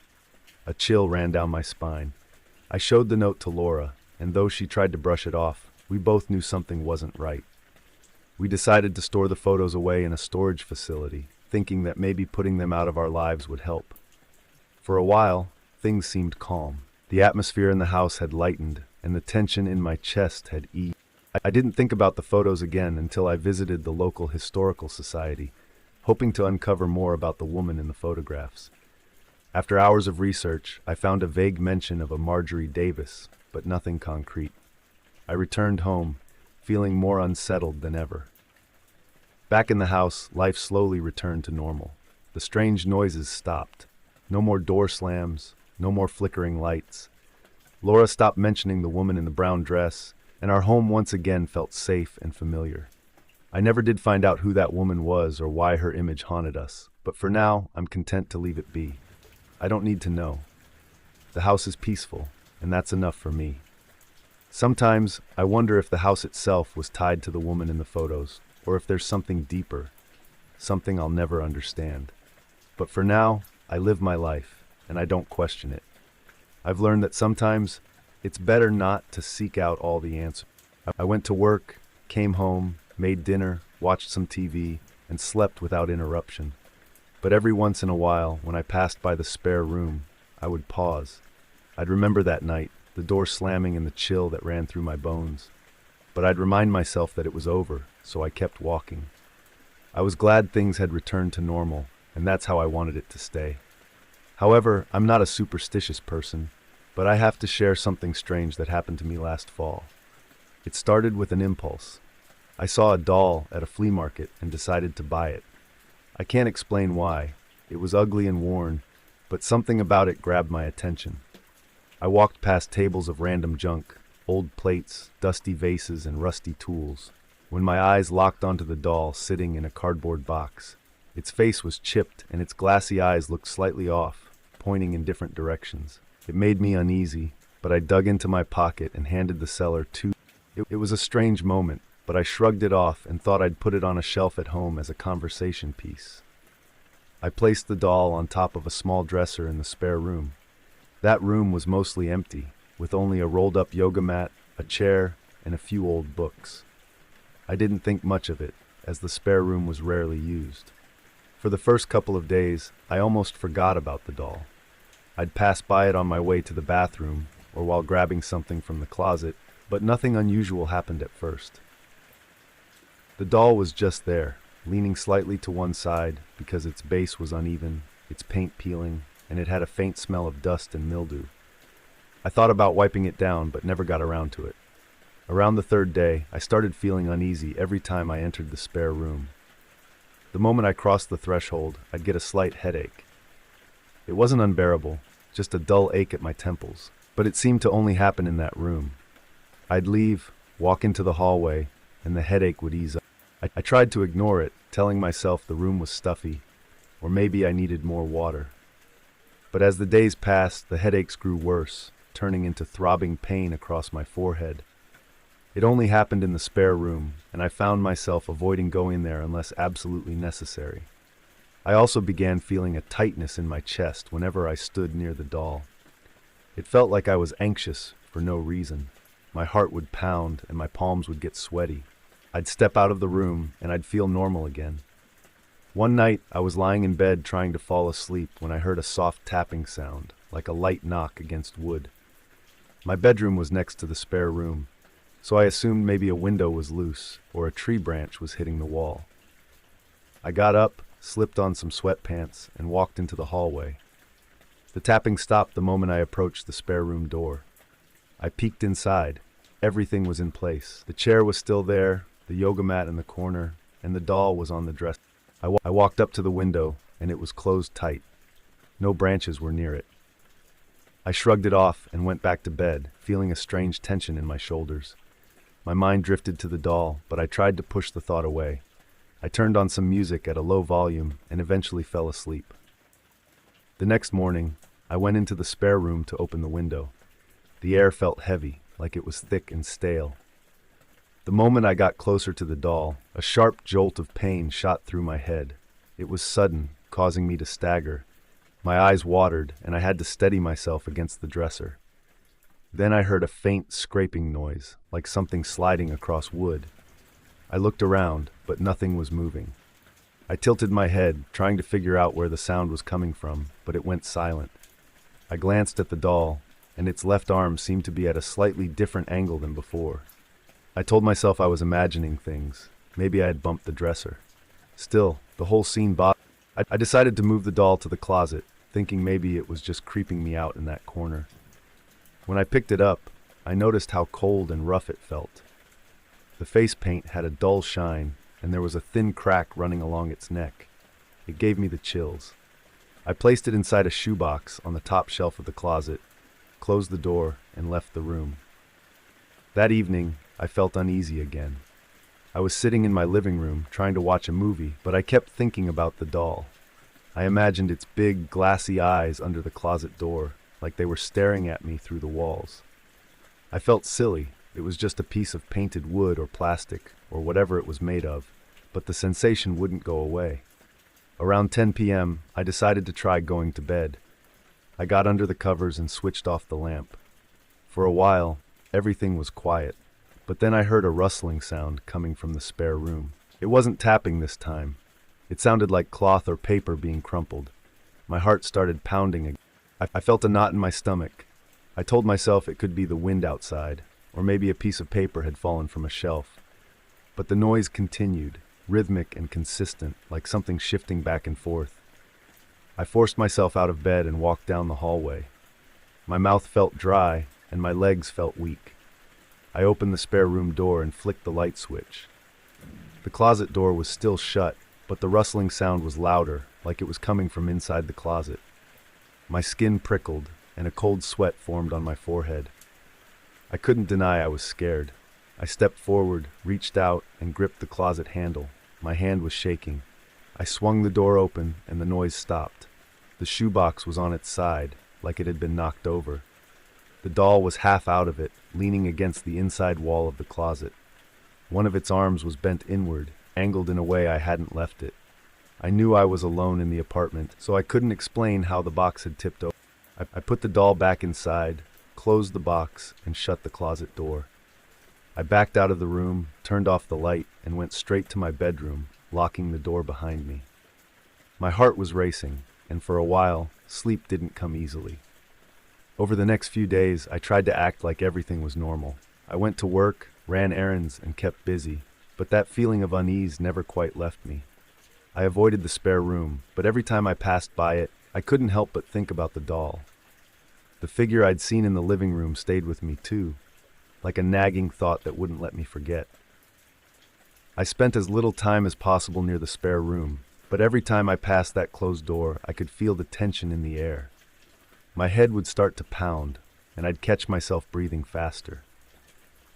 A chill ran down my spine. I showed the note to Laura, and though she tried to brush it off, we both knew something wasn't right. We decided to store the photos away in a storage facility, thinking that maybe putting them out of our lives would help. For a while, things seemed calm. The atmosphere in the house had lightened, and the tension in my chest had eased. I didn't think about the photos again until I visited the local historical society, hoping to uncover more about the woman in the photographs. After hours of research, I found a vague mention of a Marjorie Davis, but nothing concrete. I returned home, feeling more unsettled than ever. Back in the house, life slowly returned to normal. The strange noises stopped. No more door slams, no more flickering lights. Laura stopped mentioning the woman in the brown dress, and our home once again felt safe and familiar. I never did find out who that woman was or why her image haunted us, but for now, I'm content to leave it be. I don't need to know. The house is peaceful, and that's enough for me. Sometimes, I wonder if the house itself was tied to the woman in the photos, or if there's something deeper, something I'll never understand. But for now, I live my life, and I don't question it. I've learned that sometimes, it's better not to seek out all the answers. I went to work, came home, made dinner, watched some TV, and slept without interruption. But every once in a while, when I passed by the spare room, I would pause. I'd remember that night, the door slamming and the chill that ran through my bones. But I'd remind myself that it was over, so I kept walking. I was glad things had returned to normal, and that's how I wanted it to stay. However, I'm not a superstitious person, but I have to share something strange that happened to me last fall. It started with an impulse. I saw a doll at a flea market and decided to buy it. I can't explain why. It was ugly and worn, but something about it grabbed my attention. I walked past tables of random junk, old plates, dusty vases, and rusty tools, when my eyes locked onto the doll sitting in a cardboard box. Its face was chipped, and its glassy eyes looked slightly off, pointing in different directions. It made me uneasy, but I dug into my pocket and handed the seller two. It was a strange moment, but I shrugged it off and thought I'd put it on a shelf at home as a conversation piece. I placed the doll on top of a small dresser in the spare room. That room was mostly empty, with only a rolled-up yoga mat, a chair, and a few old books. I didn't think much of it, as the spare room was rarely used. For the first couple of days, I almost forgot about the doll. I'd pass by it on my way to the bathroom, or while grabbing something from the closet, but nothing unusual happened at first. The doll was just there, leaning slightly to one side because its base was uneven, its paint peeling, and it had a faint smell of dust and mildew. I thought about wiping it down, but never got around to it. Around the third day, I started feeling uneasy every time I entered the spare room. The moment I crossed the threshold, I'd get a slight headache. It wasn't unbearable, just a dull ache at my temples, but it seemed to only happen in that room. I'd leave, walk into the hallway, and the headache would ease up. I tried to ignore it, telling myself the room was stuffy, or maybe I needed more water. But as the days passed, the headaches grew worse, turning into throbbing pain across my forehead. It only happened in the spare room, and I found myself avoiding going there unless absolutely necessary. I also began feeling a tightness in my chest whenever I stood near the doll. It felt like I was anxious for no reason. My heart would pound and my palms would get sweaty. I'd step out of the room and I'd feel normal again. One night, I was lying in bed trying to fall asleep when I heard a soft tapping sound, like a light knock against wood. My bedroom was next to the spare room, so I assumed maybe a window was loose or a tree branch was hitting the wall. I got up, slipped on some sweatpants, and walked into the hallway. The tapping stopped the moment I approached the spare room door. I peeked inside. Everything was in place. The chair was still there, the yoga mat in the corner, and the doll was on the dresser. I walked up to the window, and it was closed tight. No branches were near it. I shrugged it off and went back to bed, feeling a strange tension in my shoulders. My mind drifted to the doll, but I tried to push the thought away. I turned on some music at a low volume and eventually fell asleep. The next morning, I went into the spare room to open the window. The air felt heavy, like it was thick and stale. The moment I got closer to the doll, a sharp jolt of pain shot through my head. It was sudden, causing me to stagger. My eyes watered, and I had to steady myself against the dresser. Then I heard a faint scraping noise, like something sliding across wood. I looked around, but nothing was moving. I tilted my head, trying to figure out where the sound was coming from, but it went silent. I glanced at the doll, and its left arm seemed to be at a slightly different angle than before. I told myself I was imagining things. Maybe I had bumped the dresser. Still, the whole scene bothered me. I decided to move the doll to the closet, thinking maybe it was just creeping me out in that corner. When I picked it up, I noticed how cold and rough it felt. The face paint had a dull shine, and there was a thin crack running along its neck. It gave me the chills. I placed it inside a shoebox on the top shelf of the closet, closed the door, and left the room. That evening, I felt uneasy again. I was sitting in my living room trying to watch a movie, but I kept thinking about the doll. I imagined its big, glassy eyes under the closet door, like they were staring at me through the walls. I felt silly. It was just a piece of painted wood or plastic, or whatever it was made of, but the sensation wouldn't go away. Around 10 p.m., I decided to try going to bed. I got under the covers and switched off the lamp. For a while, everything was quiet, but then I heard a rustling sound coming from the spare room. It wasn't tapping this time. It sounded like cloth or paper being crumpled. My heart started pounding again. I felt a knot in my stomach. I told myself it could be the wind outside, or maybe a piece of paper had fallen from a shelf. But the noise continued, rhythmic and consistent, like something shifting back and forth. I forced myself out of bed and walked down the hallway. My mouth felt dry, and my legs felt weak. I opened the spare room door and flicked the light switch. The closet door was still shut, but the rustling sound was louder, like it was coming from inside the closet. My skin prickled, and a cold sweat formed on my forehead. I couldn't deny I was scared. I stepped forward, reached out, and gripped the closet handle. My hand was shaking. I swung the door open, and the noise stopped. The shoebox was on its side, like it had been knocked over. The doll was half out of it, leaning against the inside wall of the closet. One of its arms was bent inward, angled in a way I hadn't left it. I knew I was alone in the apartment, so I couldn't explain how the box had tipped over. I put the doll back inside, closed the box, and shut the closet door. I backed out of the room, turned off the light, and went straight to my bedroom, locking the door behind me. My heart was racing, and for a while, sleep didn't come easily. Over the next few days, I tried to act like everything was normal. I went to work, ran errands, and kept busy, but that feeling of unease never quite left me. I avoided the spare room, but every time I passed by it, I couldn't help but think about the doll. The figure I'd seen in the living room stayed with me too, like a nagging thought that wouldn't let me forget. I spent as little time as possible near the spare room, but every time I passed that closed door, I could feel the tension in the air. My head would start to pound, and I'd catch myself breathing faster.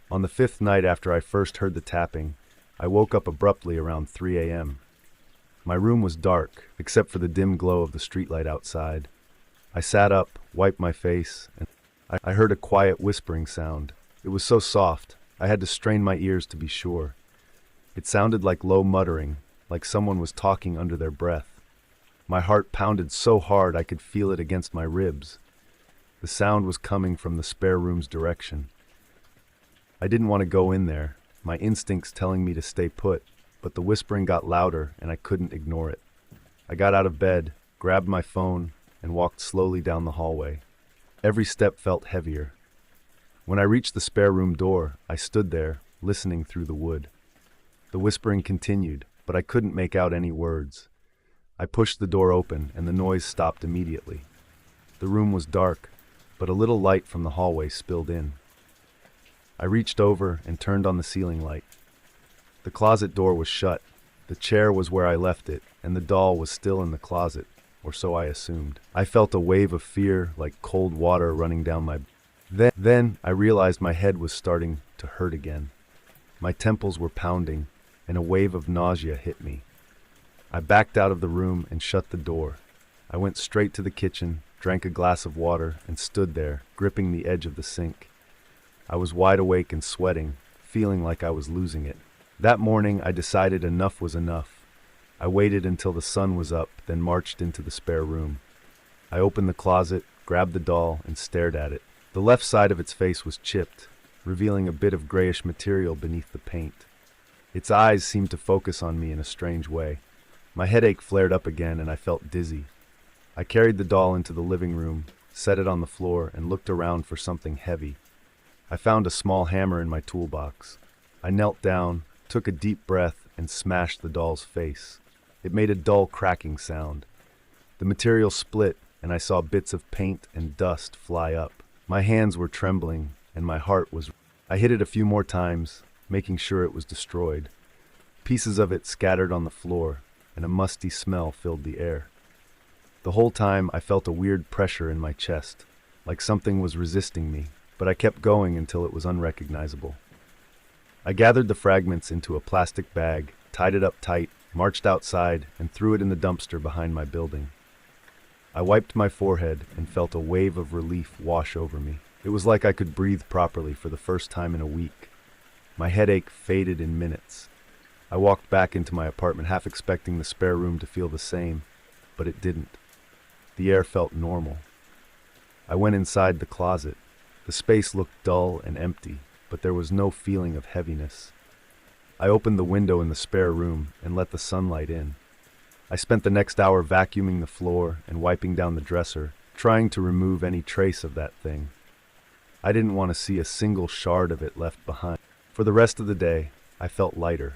On the 5th night after I first heard the tapping, I woke up abruptly around 3 a.m. My room was dark, except for the dim glow of the streetlight outside. I sat up, wiped my face, and I heard a quiet whispering sound. It was so soft, I had to strain my ears to be sure. It sounded like low muttering, like someone was talking under their breath. My heart pounded so hard I could feel it against my ribs. The sound was coming from the spare room's direction. I didn't want to go in there, my instincts telling me to stay put, but the whispering got louder and I couldn't ignore it. I got out of bed, grabbed my phone, and walked slowly down the hallway. Every step felt heavier. When I reached the spare room door, I stood there, listening through the wood. The whispering continued, but I couldn't make out any words. I pushed the door open, and the noise stopped immediately. The room was dark, but a little light from the hallway spilled in. I reached over and turned on the ceiling light. The closet door was shut, the chair was where I left it, and the doll was still in the closet, or so I assumed. I felt a wave of fear, like cold water running down my back. Then I realized my head was starting to hurt again. My temples were pounding, and a wave of nausea hit me. I backed out of the room and shut the door. I went straight to the kitchen, drank a glass of water, and stood there, gripping the edge of the sink. I was wide awake and sweating, feeling like I was losing it. That morning, I decided enough was enough. I waited until the sun was up, then marched into the spare room. I opened the closet, grabbed the doll, and stared at it. The left side of its face was chipped, revealing a bit of grayish material beneath the paint. Its eyes seemed to focus on me in a strange way. My headache flared up again, and I felt dizzy. I carried the doll into the living room, set it on the floor, and looked around for something heavy. I found a small hammer in my toolbox. I knelt down, took a deep breath, and smashed the doll's face. It made a dull cracking sound. The material split, and I saw bits of paint and dust fly up. My hands were trembling, and my heart was... I hit it a few more times, making sure it was destroyed. Pieces of it scattered on the floor, and a musty smell filled the air. The whole time I felt a weird pressure in my chest, like something was resisting me, but I kept going until it was unrecognizable. I gathered the fragments into a plastic bag, tied it up tight, marched outside, and threw it in the dumpster behind my building. I wiped my forehead and felt a wave of relief wash over me. It was like I could breathe properly for the first time in a week. My headache faded in minutes. I walked back into my apartment, half expecting the spare room to feel the same, but it didn't. The air felt normal. I went inside the closet. The space looked dull and empty, but there was no feeling of heaviness. I opened the window in the spare room and let the sunlight in. I spent the next hour vacuuming the floor and wiping down the dresser, trying to remove any trace of that thing. I didn't want to see a single shard of it left behind. For the rest of the day, I felt lighter.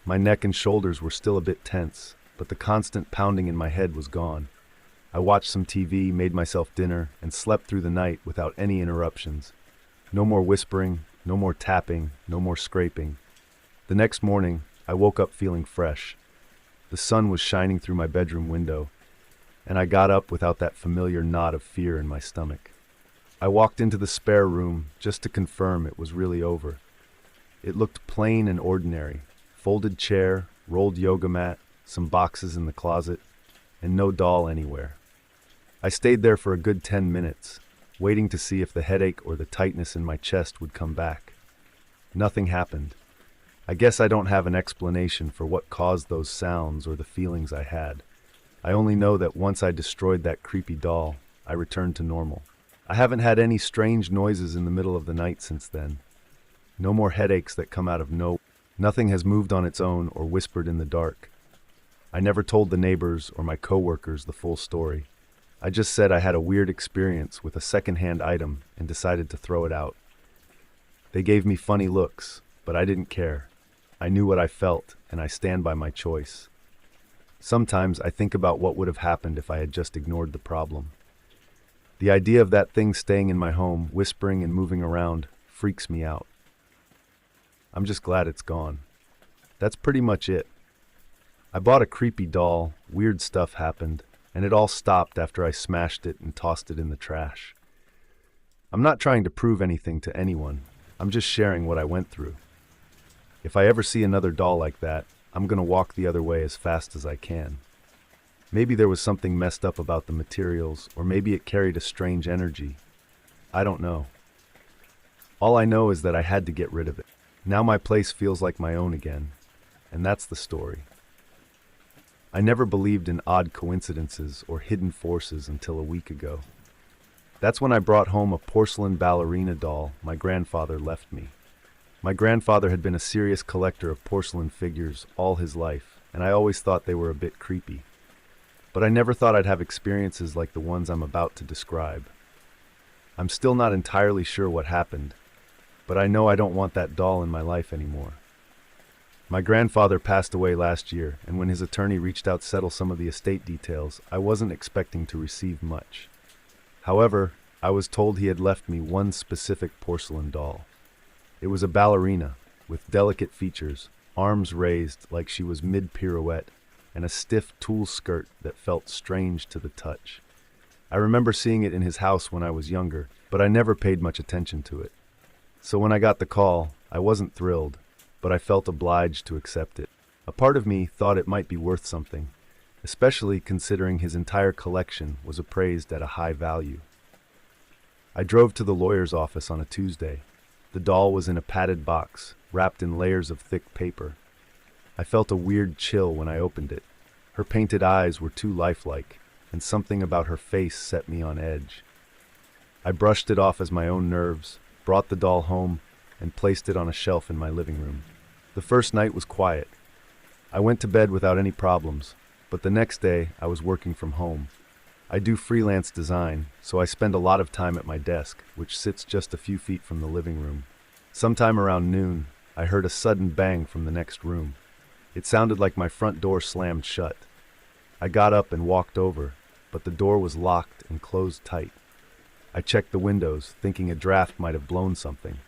My neck and shoulders were still a bit tense, but the constant pounding in my head was gone. I watched some TV, made myself dinner, and slept through the night without any interruptions. No more whispering, no more tapping, no more scraping. The next morning, I woke up feeling fresh. The sun was shining through my bedroom window, and I got up without that familiar knot of fear in my stomach. I walked into the spare room just to confirm it was really over. It looked plain and ordinary. Folded chair, rolled yoga mat, some boxes in the closet, and no doll anywhere. I stayed there for a good 10 minutes, waiting to see if the headache or the tightness in my chest would come back. Nothing happened. I guess I don't have an explanation for what caused those sounds or the feelings I had. I only know that once I destroyed that creepy doll, I returned to normal. I haven't had any strange noises in the middle of the night since then. No more headaches that come out of nowhere. Nothing has moved on its own or whispered in the dark. I never told the neighbors or my coworkers the full story. I just said I had a weird experience with a secondhand item and decided to throw it out. They gave me funny looks, but I didn't care. I knew what I felt, and I stand by my choice. Sometimes I think about what would have happened if I had just ignored the problem. The idea of that thing staying in my home, whispering and moving around, freaks me out. I'm just glad it's gone. That's pretty much it. I bought a creepy doll, weird stuff happened, and it all stopped after I smashed it and tossed it in the trash. I'm not trying to prove anything to anyone. I'm just sharing what I went through. If I ever see another doll like that, I'm gonna walk the other way as fast as I can. Maybe there was something messed up about the materials, or maybe it carried a strange energy. I don't know. All I know is that I had to get rid of it. Now my place feels like my own again, and that's the story. I never believed in odd coincidences or hidden forces until a week ago. That's when I brought home a porcelain ballerina doll my grandfather left me. My grandfather had been a serious collector of porcelain figures all his life, and I always thought they were a bit creepy. But I never thought I'd have experiences like the ones I'm about to describe. I'm still not entirely sure what happened, but I know I don't want that doll in my life anymore. My grandfather passed away last year, and when his attorney reached out to settle some of the estate details, I wasn't expecting to receive much. However, I was told he had left me one specific porcelain doll. It was a ballerina, with delicate features, arms raised like she was mid-pirouette, and a stiff tulle skirt that felt strange to the touch. I remember seeing it in his house when I was younger, but I never paid much attention to it. So when I got the call, I wasn't thrilled, but I felt obliged to accept it. A part of me thought it might be worth something, especially considering his entire collection was appraised at a high value. I drove to the lawyer's office on a Tuesday. The doll was in a padded box, wrapped in layers of thick paper. I felt a weird chill when I opened it. Her painted eyes were too lifelike, and something about her face set me on edge. I brushed it off as my own nerves, brought the doll home, and placed it on a shelf in my living room. The first night was quiet. I went to bed without any problems, but the next day I was working from home. I do freelance design, so I spend a lot of time at my desk, which sits just a few feet from the living room. Sometime around noon, I heard a sudden bang from the next room. It sounded like my front door slammed shut. I got up and walked over, but the door was locked and closed tight. I checked the windows, thinking a draft might have blown something.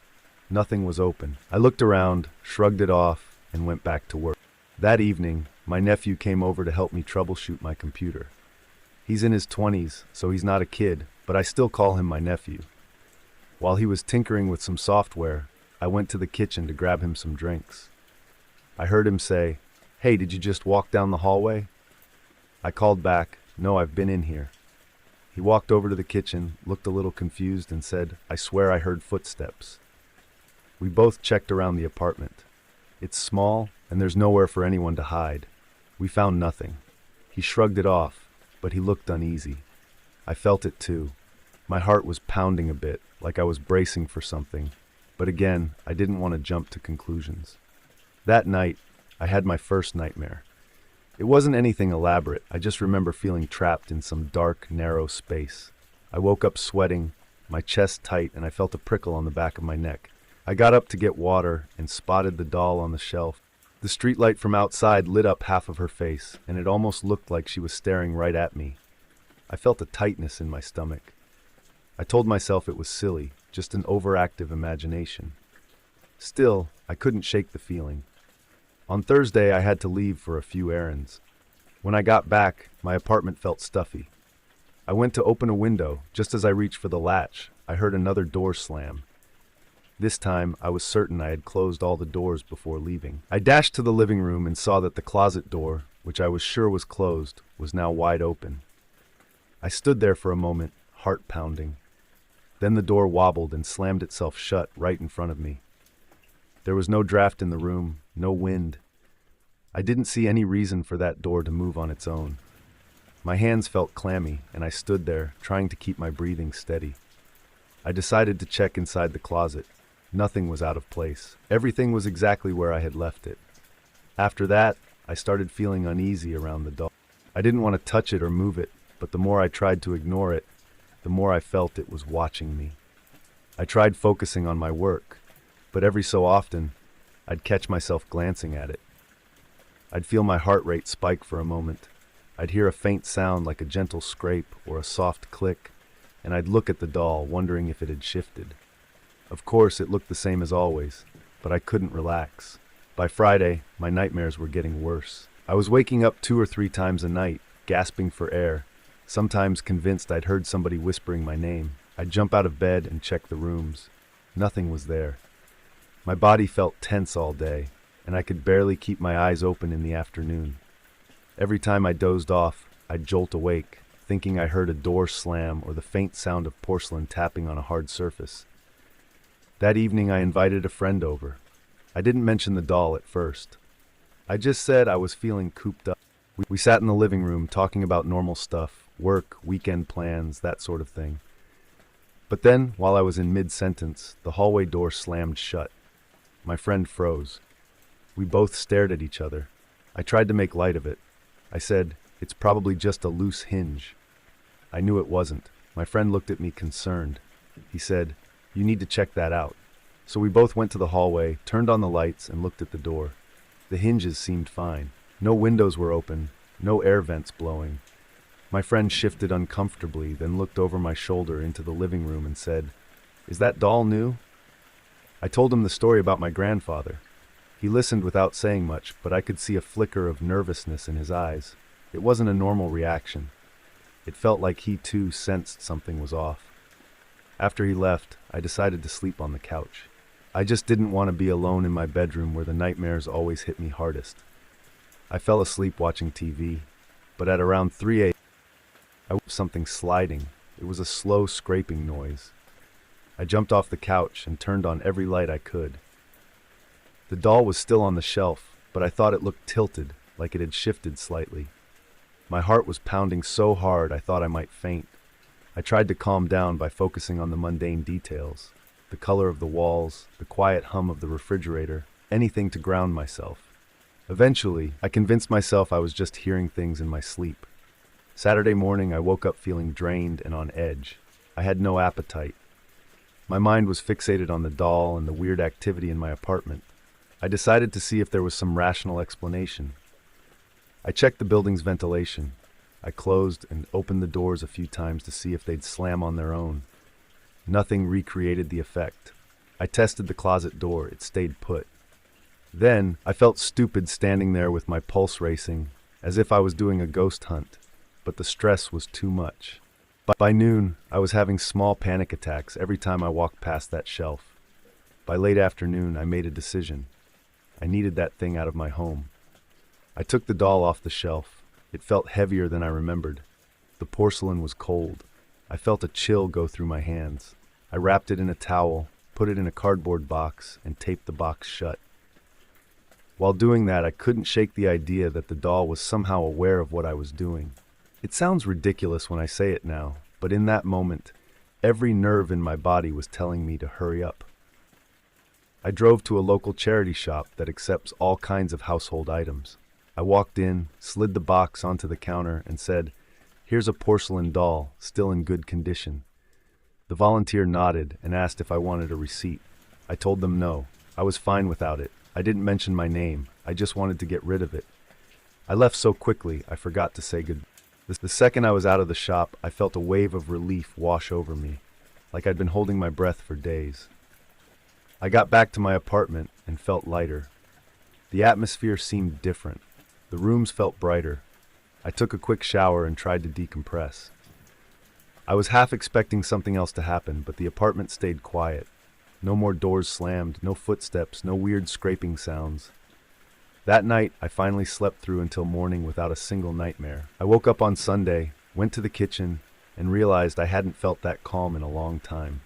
Nothing was open. I looked around, shrugged it off, and went back to work. That evening, my nephew came over to help me troubleshoot my computer. He's in his 20s, so he's not a kid, but I still call him my nephew. While he was tinkering with some software, I went to the kitchen to grab him some drinks. I heard him say, "Hey, did you just walk down the hallway?" I called back, "No, I've been in here." He walked over to the kitchen, looked a little confused, and said, "I swear I heard footsteps." We both checked around the apartment. It's small, and there's nowhere for anyone to hide. We found nothing. He shrugged it off, but he looked uneasy. I felt it too. My heart was pounding a bit, like I was bracing for something, but again, I didn't want to jump to conclusions. That night, I had my first nightmare. It wasn't anything elaborate, I just remember feeling trapped in some dark, narrow space. I woke up sweating, my chest tight, and I felt a prickle on the back of my neck. I got up to get water and spotted the doll on the shelf. The streetlight from outside lit up half of her face, and it almost looked like she was staring right at me. I felt a tightness in my stomach. I told myself it was silly, just an overactive imagination. Still, I couldn't shake the feeling. On Thursday, I had to leave for a few errands. When I got back, my apartment felt stuffy. I went to open a window. Just as I reached for the latch, I heard another door slam. This time, I was certain I had closed all the doors before leaving. I dashed to the living room and saw that the closet door, which I was sure was closed, was now wide open. I stood there for a moment, heart pounding. Then the door wobbled and slammed itself shut right in front of me. There was no draft in the room, no wind. I didn't see any reason for that door to move on its own. My hands felt clammy, and I stood there, trying to keep my breathing steady. I decided to check inside the closet. Nothing was out of place. Everything was exactly where I had left it. After that, I started feeling uneasy around the doll. I didn't want to touch it or move it, but the more I tried to ignore it, the more I felt it was watching me. I tried focusing on my work, but every so often, I'd catch myself glancing at it. I'd feel my heart rate spike for a moment. I'd hear a faint sound like a gentle scrape or a soft click, and I'd look at the doll, wondering if it had shifted. Of course, it looked the same as always, but I couldn't relax. By Friday, my nightmares were getting worse. I was waking up 2 or 3 times a night, gasping for air, sometimes convinced I'd heard somebody whispering my name. I'd jump out of bed and check the rooms. Nothing was there. My body felt tense all day, and I could barely keep my eyes open in the afternoon. Every time I dozed off, I'd jolt awake, thinking I heard a door slam or the faint sound of porcelain tapping on a hard surface. That evening, I invited a friend over. I didn't mention the doll at first. I just said I was feeling cooped up. We sat in the living room talking about normal stuff, work, weekend plans, that sort of thing. But then, while I was in mid-sentence, the hallway door slammed shut. My friend froze. We both stared at each other. I tried to make light of it. I said, "It's probably just a loose hinge." I knew it wasn't. My friend looked at me concerned. He said, "You need to check that out." So we both went to the hallway, turned on the lights, and looked at the door. The hinges seemed fine. No windows were open, no air vents blowing. My friend shifted uncomfortably, then looked over my shoulder into the living room and said, "Is that doll new?" I told him the story about my grandfather. He listened without saying much, but I could see a flicker of nervousness in his eyes. It wasn't a normal reaction. It felt like he too sensed something was off. After he left, I decided to sleep on the couch. I just didn't want to be alone in my bedroom where the nightmares always hit me hardest. I fell asleep watching TV, but at around 3 a.m. I woke up something sliding. It was a slow scraping noise. I jumped off the couch and turned on every light I could. The doll was still on the shelf, but I thought it looked tilted, like it had shifted slightly. My heart was pounding so hard I thought I might faint. I tried to calm down by focusing on the mundane details, the color of the walls, the quiet hum of the refrigerator, anything to ground myself. Eventually, I convinced myself I was just hearing things in my sleep. Saturday morning, I woke up feeling drained and on edge. I had no appetite. My mind was fixated on the doll and the weird activity in my apartment. I decided to see if there was some rational explanation. I checked the building's ventilation. I closed and opened the doors a few times to see if they'd slam on their own. Nothing recreated the effect. I tested the closet door. It stayed put. Then, I felt stupid standing there with my pulse racing, as if I was doing a ghost hunt, but the stress was too much. By noon, I was having small panic attacks every time I walked past that shelf. By late afternoon, I made a decision. I needed that thing out of my home. I took the doll off the shelf. It felt heavier than I remembered. The porcelain was cold. I felt a chill go through my hands. I wrapped it in a towel, put it in a cardboard box, and taped the box shut. While doing that, I couldn't shake the idea that the doll was somehow aware of what I was doing. It sounds ridiculous when I say it now, but in that moment, every nerve in my body was telling me to hurry up. I drove to a local charity shop that accepts all kinds of household items. I walked in, slid the box onto the counter, and said, "Here's a porcelain doll, still in good condition." The volunteer nodded and asked if I wanted a receipt. I told them no. I was fine without it. I didn't mention my name. I just wanted to get rid of it. I left so quickly, I forgot to say goodbye. The second I was out of the shop, I felt a wave of relief wash over me, like I'd been holding my breath for days. I got back to my apartment and felt lighter. The atmosphere seemed different. The rooms felt brighter. I took a quick shower and tried to decompress. I was half expecting something else to happen, but the apartment stayed quiet. No more doors slammed, no footsteps, no weird scraping sounds. That night, I finally slept through until morning without a single nightmare. I woke up on Sunday, went to the kitchen, and realized I hadn't felt that calm in a long time.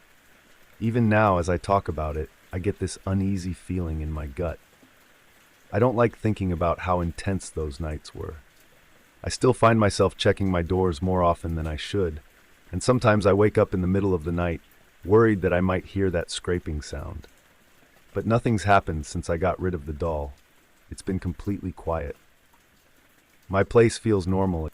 Even now, as I talk about it, I get this uneasy feeling in my gut. I don't like thinking about how intense those nights were. I still find myself checking my doors more often than I should, and sometimes I wake up in the middle of the night, worried that I might hear that scraping sound. But nothing's happened since I got rid of the doll. It's been completely quiet. My place feels normal.